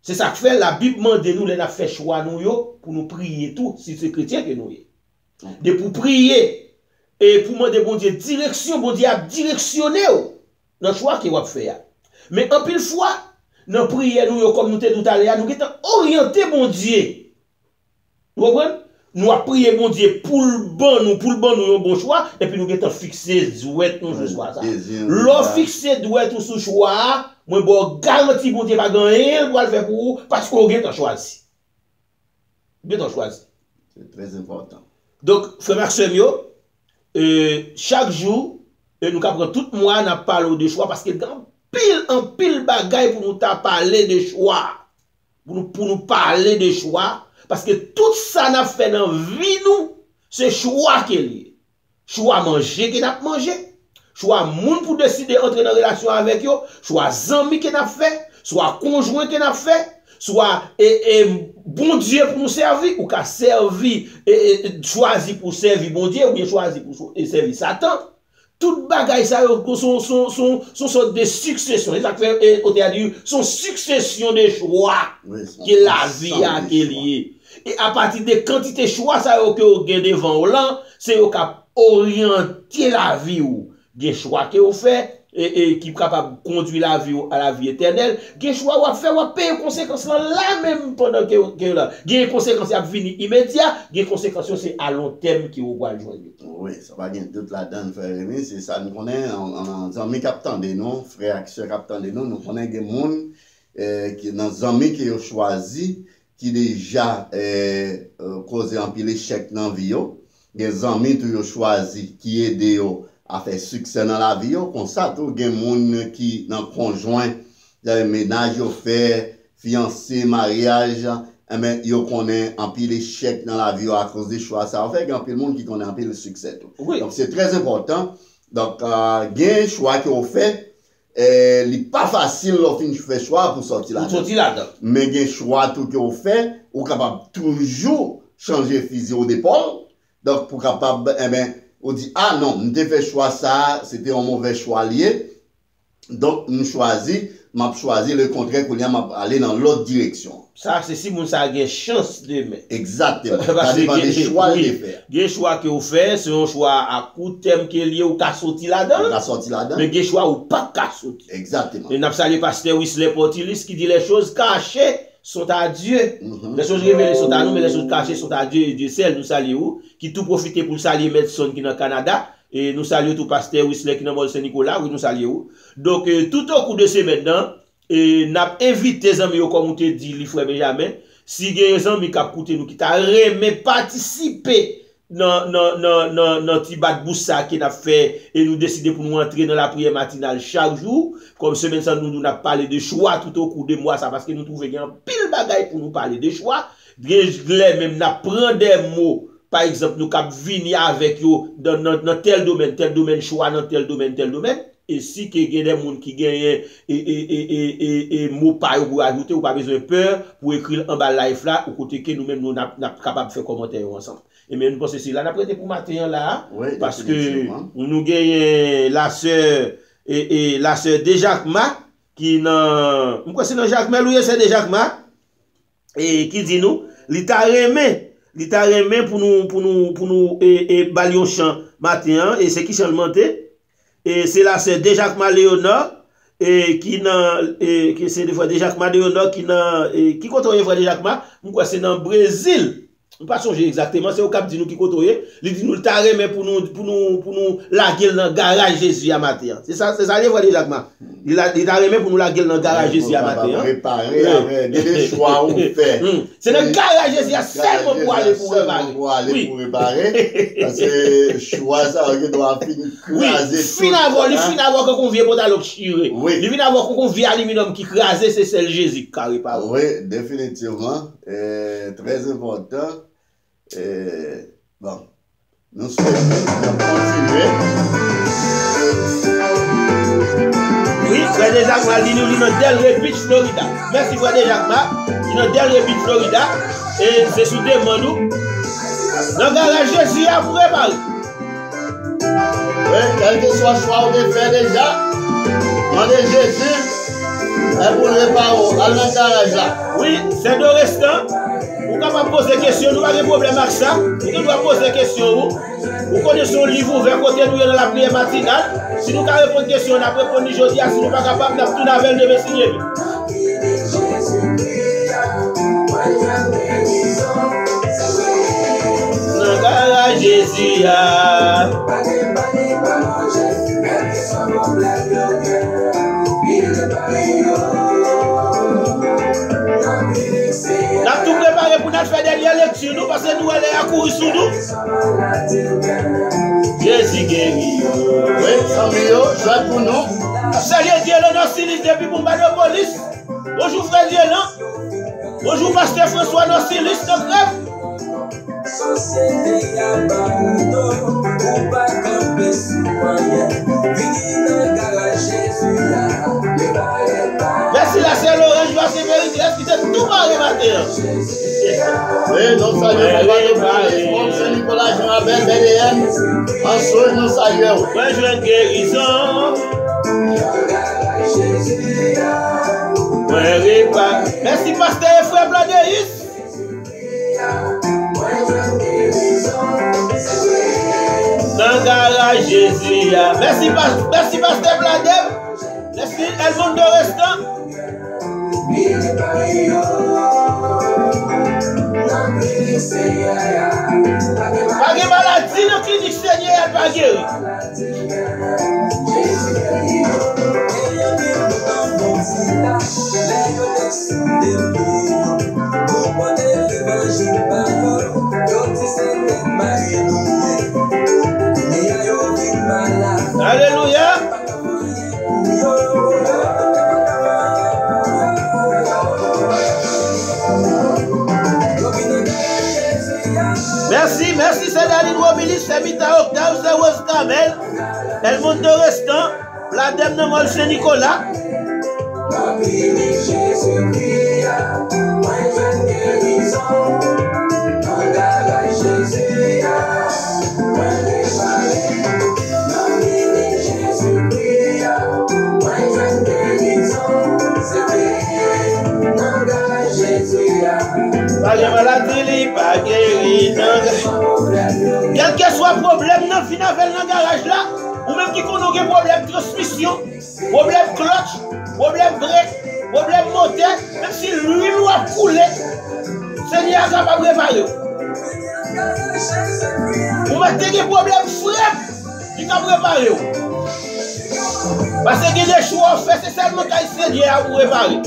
C'est ça que fait la Bible demande nous, les fait choix nous pour nous prier tout, si c'est chrétien que nous y. De pour prier et pour demander bon Dieu direction, bon Dieu a directionné dans le choix qu'il va faire. Mais en pile fois, dans la prière nous comme nous te tout à l'heure, nous sommes orientés bon Dieu. Vous comprenez? Nous avons prié bon Dieu pour le bon nous un bon choix et puis nous avons fixé douet nous sur choix ça. L'on fixé douet sur choix, moi bon garantie bon Dieu va gagner pour le faire pour vous parce qu'on a choisi. Bien choisi. C'est très important. Donc frère Maxime chaque jour nous avons tout mois n'a parlé de choix parce que en pile bagaille pour nous parler de choix. Pour nous parler de choix. Parce que tout ça n'a fait dans la vie, nous, c'est choix qu'il y a. Choix manger qu'il a mangé. Choix moun pour décider d'entrer dans une relation avec eux. Choix amis qu'il a fait. Soit conjoint qu'il a fait. Soit bon Dieu pour nous servir. Ou qu'a servi, choisi pour servir bon Dieu. Ou bien choisi pour servir Satan. Toute bagaille ça sont sorte de succession. C'est ça que on a dit son succession de choix que la vie a lié. Et à partir de quantité de choix ça que vous avez devant là, c'est au cap orienter la vie ou des choix que vous faites et qui est capable de conduire la vie à la vie éternelle. Des choix ou faire ou payer conséquences là même pendant que là. Des conséquences à venir immédiat, des conséquences c'est à long terme qui vous va joindre. Oui, ça va bien toute la donne frère Rémi, c'est ça nous connaît en amis captant de nous, frères et sœurs captant de nous connaît des monde qui dans amis qui ont choisi qui déjà causé un pile échec dans vie des amis qui ont choisi qui aident à faire succès dans la vie comme ça tout des monde qui dans conjoint ménage fait fiancé mariage mais yo connaît un pile échec dans la vie à cause des choix ça fait qu'il y a un pile monde qui connaît un pile succès tout. Oui. Donc c'est très important donc gain choix qu'on fait il pas facile lorsqu'on fait choix pour sortir là-dedans. Mais gain choix tout qu'on fait ou capable toujours changer fusil d'épaule donc pour capable on dit ah non nous t'ai fait choix ça c'était un mauvais choix lié donc nous choisit m'a choisi le contraire qu'on y a m'a aller dans l'autre direction. Ça, c'est si moun sa gen chance de mettre. Exactement. Ça dépend des choix de faire. Gen choix que vous faites, c'est un choix à court terme qui est lié ou ka sorti là-dedans. On a sorti là-dedans. Mais gen choix ou pas ka sorti. Exactement. Et n'a salué pasteur Wesley Portilis qui dit les choses cachées sont à Dieu. Les choses révélées sont à nous, mais les choses cachées sont à Dieu. Et Dieu seul nous saluons, qui tout profite pour saluer Medson qui est dans le Canada. Et nous saluons tout pasteur Wesley qui est dans Saint-Nicolas. Oui, nous saluons. Donc, tout au cours de ce maintenant, et n'a invité les amis comme on te dit, les frères Benjamin, si il y a des amis qui ont nous, qui t'a remis participer dans Tibat Boussa qui n'a fait, et nous décider pour nous entrer dans la prière matinale chaque jour, comme semaine sans nous avons parlé de choix tout au cours de mois, ça parce que nous trouvons qu'il y a un pile bagaille pour nous parler de choix, même n'a prendre des mots. Par exemple, nous cap venir avec eux dans tel domaine choix, dans tel domaine. Et si il y a des gens qui gagnent et mots pas pour ajouter ou pas besoin de peur pour écrire en bas live là, au côté que nous-mêmes nous sommes capables de faire commentaire ensemble. Et mais nous pensons que c'est là, nous prêté pour matin là, oui, parce que nous gagnons la sœur et la sœur de Jacquema qui dans, c'est dans Jacquema, oui, c'est de Jacquema, et qui dit nous, l'État remet pour nous balion chant matin, et c'est qui chante monter. Et c'est là, c'est déjà Léonard, et qui c'est des fois déjà Léonard qui côtoie des fois déjà c'est dans le Brésil. On pas songer exactement, c'est au cap dit nous qui côtoie, il dit nous le taré mais pour nous laguer dans le garage Jésus à matin. C'est ça les fois déjà il taré mais pour nous laguer dans le garage Jésus à matin. Préparer avec des choix ou fait. C'est dans le garage Jésus seulement pour aller pour réparer. Parce que choix ça on doit finir craser. Fin avoir qu'on vient pour aller tirer. Il vient avoir qu'on vient aluminium qui craser c'est celle Jésus qui répare. Oui, définitivement très important. Bon, nous souhaitons continuer. Oui, frère de Jacques dit nous dans Delray Beach, Florida. Merci frère de Jacques, nous dans Delray Beach, Florida. Et c'est sous demande nous. Dans le garage Jésus à vous préparer. Oui, quel que soit le choix de faire déjà, demandez Jésus et pour le réparer dans le garage là. Oui, c'est de restant. Vous pouvez poser des questions, nous n'avons pas de problème avec ça. Vous pouvez poser des questions. Vous connaissez un livre ouvert côté nous dans la prière matinale. Si nous avons répondre aux questions, on a répondu aujourd'hui. Si nous ne sommes pas capables, nous avons tout avec le signer. Jésus. Nous avons tout préparé pour nous faire des lectures, nous, parce que nous allons accourir sur nous. Jésus guérit. Oui, Samuel, joie pour nous. Salut Dieu, l'honneur Silis depuis Bombardiopolis. Bonjour frère Dieu, bonjour pasteur François Nossilis, de grève. Merci la sœur Laurent, je vais se vérifier qui était tout marré matin. Oui, nous saluons Saint-Nicolas, Jean-Abel, BDM. Ensuite, nous saluons. Bonjour guérison. Merci pasteur et frère Bladeris. Dans le garage Jésus. Merci pasteur Bladem. Merci Elmond de Restant. Pas de maladie dans la clinique Seigneur, elle va guérir. Alléluia. Merci, c'est Daline Robilis, c'est Mita Octave, c'est Rose Kamel, elle monte de restant, la dame de Mol Saint-Nicolas. Pas de maladie, pas guéri. Quel que soit le problème, dans le garage là, ou même qui connaît un problème de transmission, problème clutch, problème break, problème moteur, même si l'huile a coulé, Seigneur est capable de réparer. Ou mettez des problèmes frères, il est capable de réparer. Parce que les choix fait, c'est seulement quand Seigneur a pour réparer.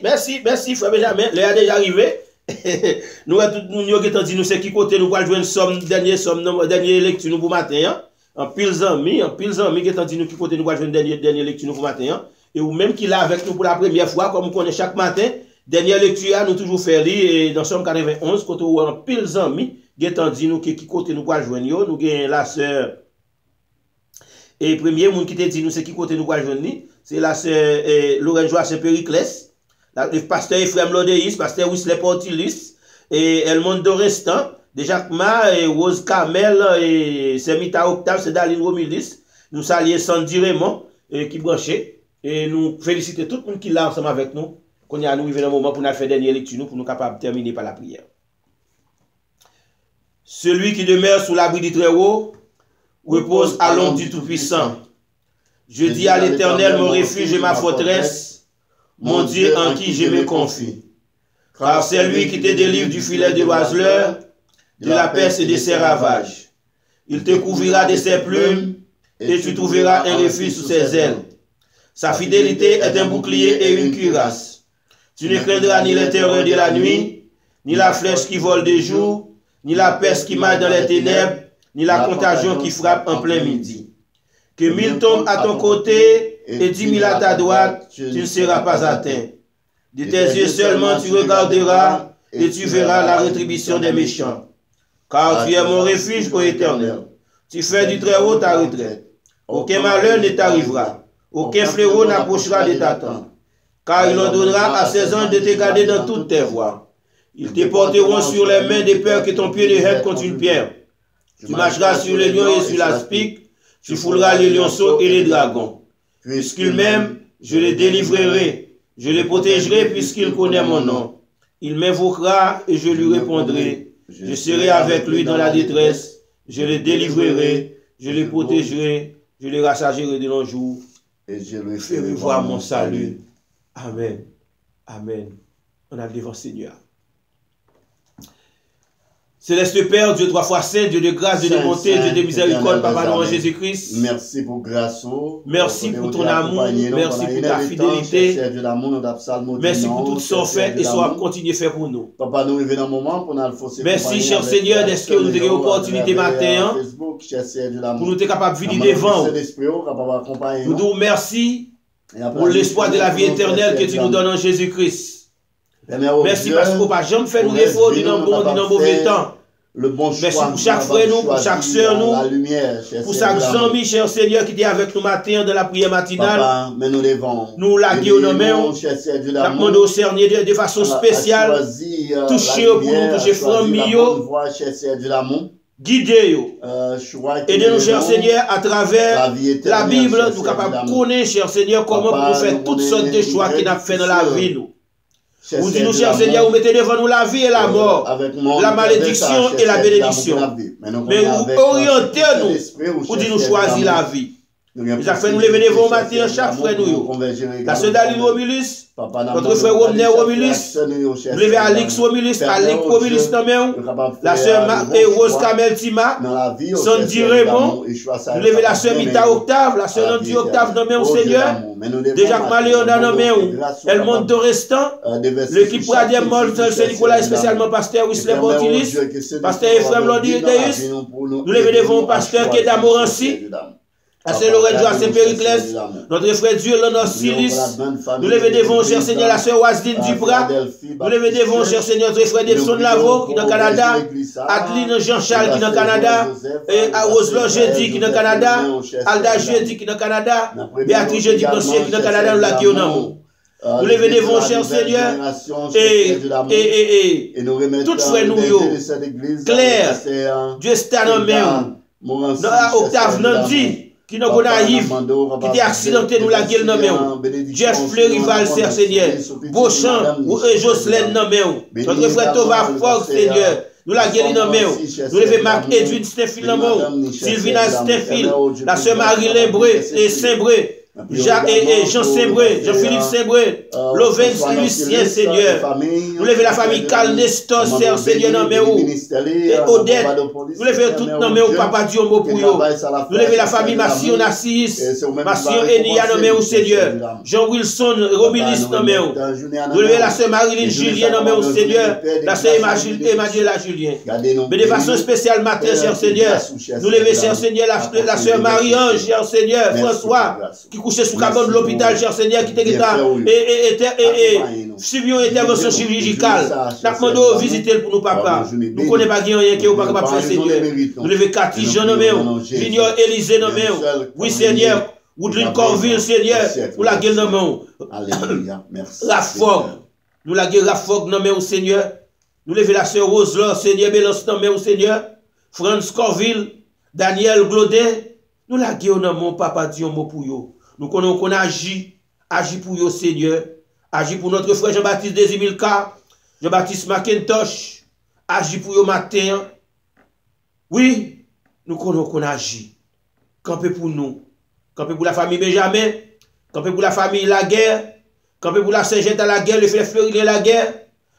Oui, merci, frère Benjamin. L'heure est déjà arrivé. Nous avons tout le monde dit nous c'est qui côté nous allons jouer une somme, dernière lecture nous pour matin. En pile amis qui ont dit nous qui côté nous allons jouer une dernière lecture nous pour matin. Et ou même qui là avec nous pour la première fois, comme on connaît chaque matin, dernière lecture nous toujours fait lire et dans Somme 91 côté où en pile amis qui ont dit nous qui côté nous allons jouer nous avons la sœur. Et premier monde qui te dit nous c'est qui côté nous allons jouer c'est la sœur Lorenzo Saint-Périclès, le pasteur Ephraim Lodéis, pasteur Wesley Portilis, et Elmond Dorestan, de Jacques Ma, et Rose Carmel, et Semita Octave, c'est Daline Romilis, nous saluons Sandy Raymond, qui branchait, et nous félicitons tout le monde qui est là ensemble avec nous, qu'on y a nous arrivé dans le moment pour nous faire dernière lecture, pour nous capables de terminer par la prière. Celui qui demeure sous l'abri du Très-Haut repose à l'ombre du Tout-Puissant. Je dis à l'Éternel, mon refuge et ma forteresse, mon Dieu en qui je me confie. Car c'est lui qui te délivre du filet de l'oiseleur, de la peste et de ses ravages. Il te couvrira de ses plumes, et tu trouveras un refuge sous ses ailes. Sa fidélité est un bouclier et une cuirasse. Tu ne craindras ni les terreurs de la nuit, ni la flèche qui vole de jour, ni la peste qui marche dans les ténèbres, ni la contagion qui frappe en plein midi. Que 1000 tombent à ton côté et 10 000 à ta droite, tu ne seras pas atteint. De tes yeux seulement tu regarderas et tu verras la rétribution des méchants. Car tu es mon refuge, ô Éternel. Tu fais du Très-Haut ta retraite. Aucun malheur ne t'arrivera. Aucun fléau n'approchera de ta tente. Car il ordonnera à ses anges de te garder dans toutes tes voies. Ils te porteront sur les mains de peur que ton pied ne heurte contre une pierre. Tu marcheras sur les lions et sur l'aspic. Tu fouleras les lionceaux et les dragons. Puisqu'il m'aime, je les délivrerai. Je les protégerai puisqu'il connaît mon nom. Il m'invoquera et je lui répondrai. Je serai avec lui dans la détresse. Je les délivrerai. Je les protégerai. Je les rassagerai de nos jours. Et je lui ferai voir mon salut. Amen. Amen. On a devant Seigneur. Céleste Père, Dieu trois fois saint, Dieu de grâce, Dieu de bonté, Dieu de miséricorde, Papa nous en Jésus-Christ. Merci pour grâce. Merci pour ton amour. Merci pour ta fidélité. Merci pour tout ce qu'on fait et ce qu'on continue à faire pour nous. Papa, nous arrivons dans un moment pour nous. Merci, cher Seigneur, d'être que nous avons l'opportunité matin pour nous être capables de venir devant. Nous disons merci pour l'espoir de la vie éternelle que tu nous donnes en Jésus-Christ. Merci parce qu'on n'a jamais fait nous défaut du mauvais temps. Merci pour chaque frère, nous, pour chaque soeur, nous, pour chaque ami, cher Seigneur, qui était avec nous matin dans la prière matinale. Nous laguons nos mains, nous demandons au Seigneur de façon spéciale, toucher pour nous, toucher famille, guider, aidez-nous, cher Seigneur, à travers la Bible, nous sommes capables de connaître, cher Seigneur, comment nous faire toutes sortes de choix qu'il a fait dans la vie. Vous dites nous, cher Seigneur, vous mettez devant nous la vie et la mort, la malédiction et la bénédiction. Mais vous orientez-nous, vous dites nous choisir la vie. Nous avons fait nous lever devant matin chaque frère nous. La sœur Daline Romulus, notre frère Romner Romulus, nous lever Alix Romulus, Alix Romulus dans la sœur Rose Kamel Tima, Sandy Raymond, nous lever la sœur Mita Octave, la sœur Nandy Octave dans même Seigneur, déjà Maléon dans même, Elmond Dorestan, l'équipe Radium Moltel Saint-Nicolas, spécialement pasteur Wesley Portilis, pasteur Ephraim Lodéis, nous lever devant pasteur Keda Morancy, à Saint-Laurent, à Saint-Périclès, notre frère Dieu, notre Silis, nous levons devant, cher Seigneur, la sœur Wasdine Duprat, nous levons devant, cher Seigneur, notre frère Debson Lavo, qui est dans le Canada, Adeline Jean-Charles, qui est dans le Canada, et à Roselon Jeudi, qui est dans le Canada, Alda Jeudi, qui est dans le Canada, Béatrice Jeudi, qui est dans le Canada, nous la guillons. Nous levons devant, cher Seigneur, et tout frère nous, Claire, Dieu est dans même, Octave Nandi, qui nous naïf, qui était accidenté, nous la gueule dans main. Jeff Fleurival, Seigneur. Beauchamp, Jocelyne dans main. Notre frère Tova Fox, Seigneur. Nous la gueule dans main. Nous levons Marc Edwin Stéphile dans main. Sylvina Stéphile, la sœur Marie Lembré et Saint-Bré. Jean Saint-Bré, Jean-Philippe Saint-Bré, Lovens Lucien, Seigneur. Nous levons la famille Carl Nestor, Seigneur, dans mes ou. Et Odette, nous levons tout dans mes ou, Papa Dieu, mot pour yo. Nous levons la famille Massion Nassis, Massion Enia, dans mes ou, Seigneur. Jean Wilson, Robilis, dans mes ou. Nous levons la sœur Marilyn Julien, dans mes ou, Seigneur. La sœur Emmanuela Julien. Mais de façon spéciale, matin, cher Seigneur. Nous levons, cher Seigneur, la sœur Marie-Ange, cher Seigneur, François, qui couché sous cabane de l'hôpital, cher Seigneur, qui était suivi une intervention chirurgicale. Nous avons demandé visiter pour nous, papa. Nous ne connaissons pas rien qui est pas capable de faire, Seigneur. Nous levons Cathy Jean nommé, Junior Élisée nommé. Oui, Seigneur. Woodline Corville, Seigneur. Nous la gueule nommé. Rafog. Nous la gueule Rafog nommé au Seigneur. Nous levons la sœur Roselon, Seigneur, Bélance nommé au Seigneur. Franz Corville, Daniel Glodet. Nous la gueule nommé, papa Dieu, mot pour yo. Nous connaissons qu'on agit pour yo, Seigneur. Agis pour notre frère Jean-Baptiste Desimilka, Jean-Baptiste McIntosh, agis pour yo matin. Oui, nous connaissons qu'on agit. Campez pour nous. Campez pour la famille Benjamin. Campez pour la famille Laguerre. Campez pour la Saint-Jean à la guerre, le frère Fleury la guerre.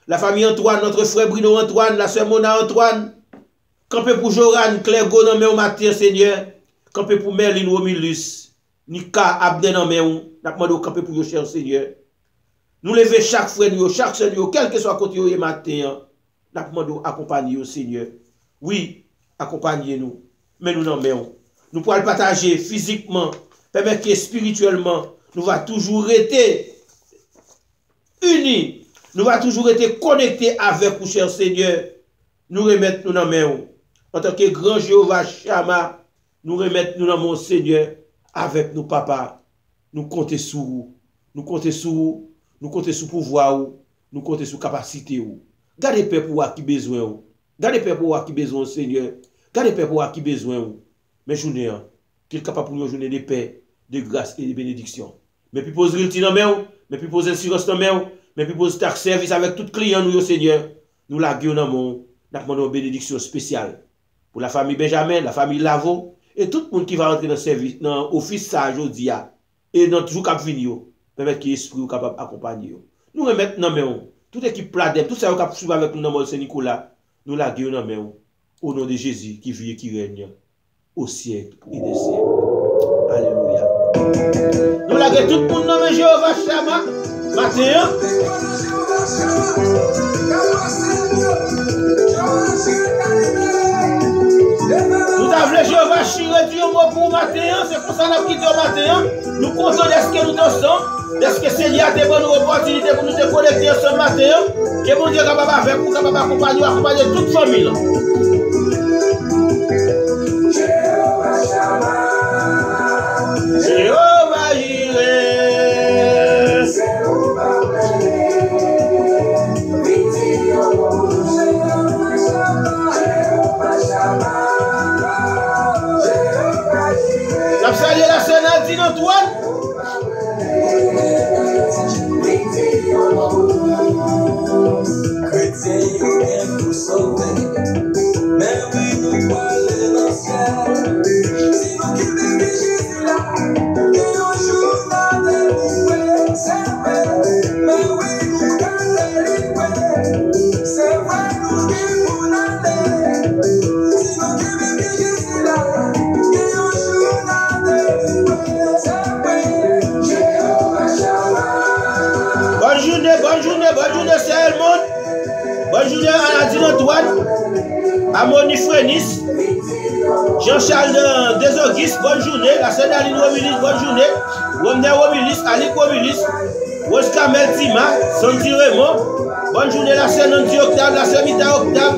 La famille Antoine, notre frère Bruno Antoine, la sœur Mona Antoine. Campez pour Joran, Claire Gonan, au matin, Seigneur. Campez pour Merlin Romilus. Nika Abden en meou, n'a pas demandé camper pour yo cher Seigneur. Nous lever chaque frère nous, chaque sœur nous, quel que soit côté yo matin, n'a pas demandé accompagner au Seigneur. Oui, accompagnez-nous, mais nous n'en mettons. Nous pourrons le partager physiquement, permettre que spirituellement, nous va toujours être unis, nous va toujours être connectés avec vous, cher Seigneur. Nous remettre nous n'en mettons. En tant que grand Jéhovah Shama, nous remettre nous dans mon Seigneur. Avec nous, papa, nous comptons sur vous. Nous comptons sur vous. Nous comptons sur pouvoir. Nous comptons sur capacité. Gardez paix pour qui besoin. Gardez paix pour qui besoin, Seigneur. Gardez paix pour qui besoin. Mais journée, qu'il est capable pour nous journée de paix, de grâce et de bénédiction. Mais puis poser le dans main, mais puis poser le silence dans main, mais puis poser le service avec tout client, nous, Seigneur. Nous la gueule dans mon, nous demandons une bénédiction spéciale. Pour la famille Benjamin, la famille Lavo, et tout le monde qui va rentrer dans le service, dans l'office ça aujourd'hui, et dans toujours cap venir, permettre que l'esprit soit capable d'accompagner. Nous remettons dans main, toute équipe Pladem, tout ça qui suivre avec nous dans le Saint-Nicolas, nous la gueule dans main, au nom de Jésus qui vit et qui règne au siècle et des siècles. Alléluia. Nous la gueule tout le monde dans le Jéhovah Shama, matin. Nous avons Jéhovah Chiré Dieu pour matin, c'est pour ça que nous avons quitté au matin. Nous comptons de ce que nous dansons, de ce que Seigneur a des bonnes opportunités pour nous connecter ce matin. Que mon Dieu est capable avec nous, capable d'accompagner toute famille. Jéhovah Shama, Jéhovah Jiré, salut la Sénatine Antoine. Chrétien, il vient pour sauver. Mais oui, nous parlons dans le ciel. Si nous quittons Jésus là, et un jour nous allons c'est vrai. Mais oui, nous allons c'est vrai, nous vivons aller. Si nous quittons Jésus là, bonne journée, c'est le monde. Bonne journée à Nadine Antoine, à Moni Frénis, Jean-Charles Desorgis, bonne journée. La sœur Daline Romilis, bonne journée. Romner Romilis, Ali Romilis. Rose Kamel Tima, Santi Raymond. Bonne journée, la sœur Nanti Octave, la sœur Mita Octave.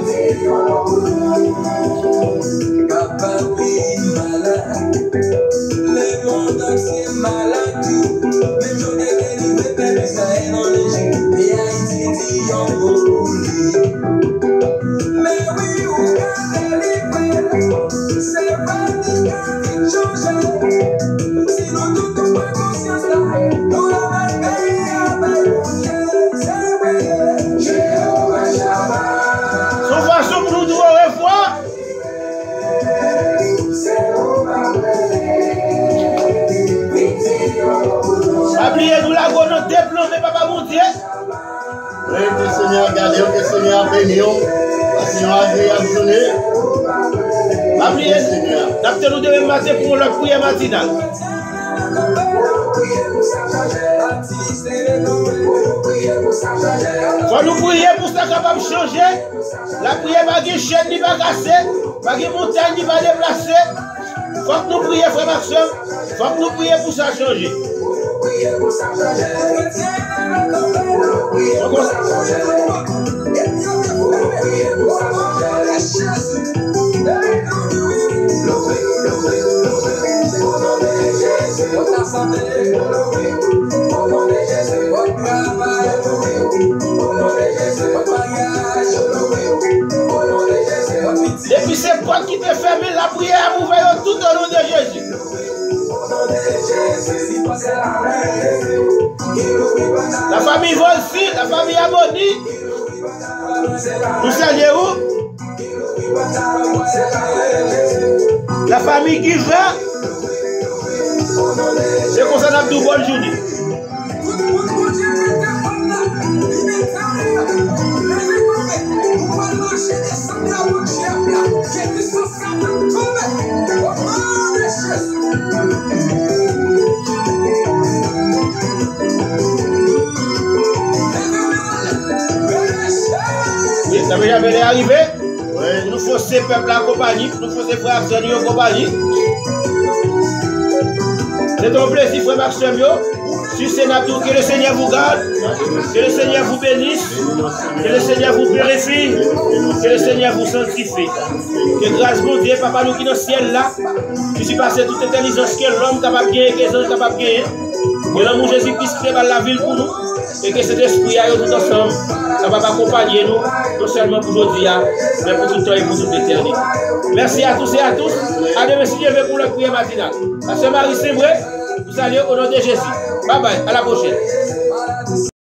Oubliez-nous la gonne déplomée, papa mon Dieu. Oui, que le Seigneur garde, que le Seigneur bénisse, que le Seigneur agréable journée. Oubliez, d'après nous devons matin pour la prière matinale. Faut nous prier pour ça capable de changer. La prière va pas chaîne ni pas casser, pas montagne ni pas déplacer. Faut que nous prions, frère Maxime. Faut que nous prions pour ça changer. Depuis ces portes qui te ferment, la prière a ouvert tout au nom de Jésus. La famille Volsi, la famille Aboni, nous saluons. La famille Guivra, c'est comme ça nous bonne journée. Ça veut jamais arriver. Nous faisons ces peuples en compagnie, nous faisons ces frères et sœurs en compagnie. C'est un plaisir, frère Maxime. Sur Sénateur, que le Seigneur vous garde, que le Seigneur vous bénisse, que le Seigneur vous purifie, que le Seigneur vous sanctifie. Que grâce mon Dieu, papa, nous qui dans le ciel là, qui suis passé toute intelligence que l'homme capable de gagner, que les anges capables de gagner. Que l'amour Jésus-Christ prépare la ville pour nous. Et que cet esprit aille tout ensemble, ça va accompagner nous, non seulement pour aujourd'hui, mais pour tout le temps et pour toute l'éternité. Merci à tous et à tous. À demain si Dieu veut pour la prière matinale. La sœur Marie, c'est vrai. Vous allez au nom de Jésus. Bye bye, à la prochaine.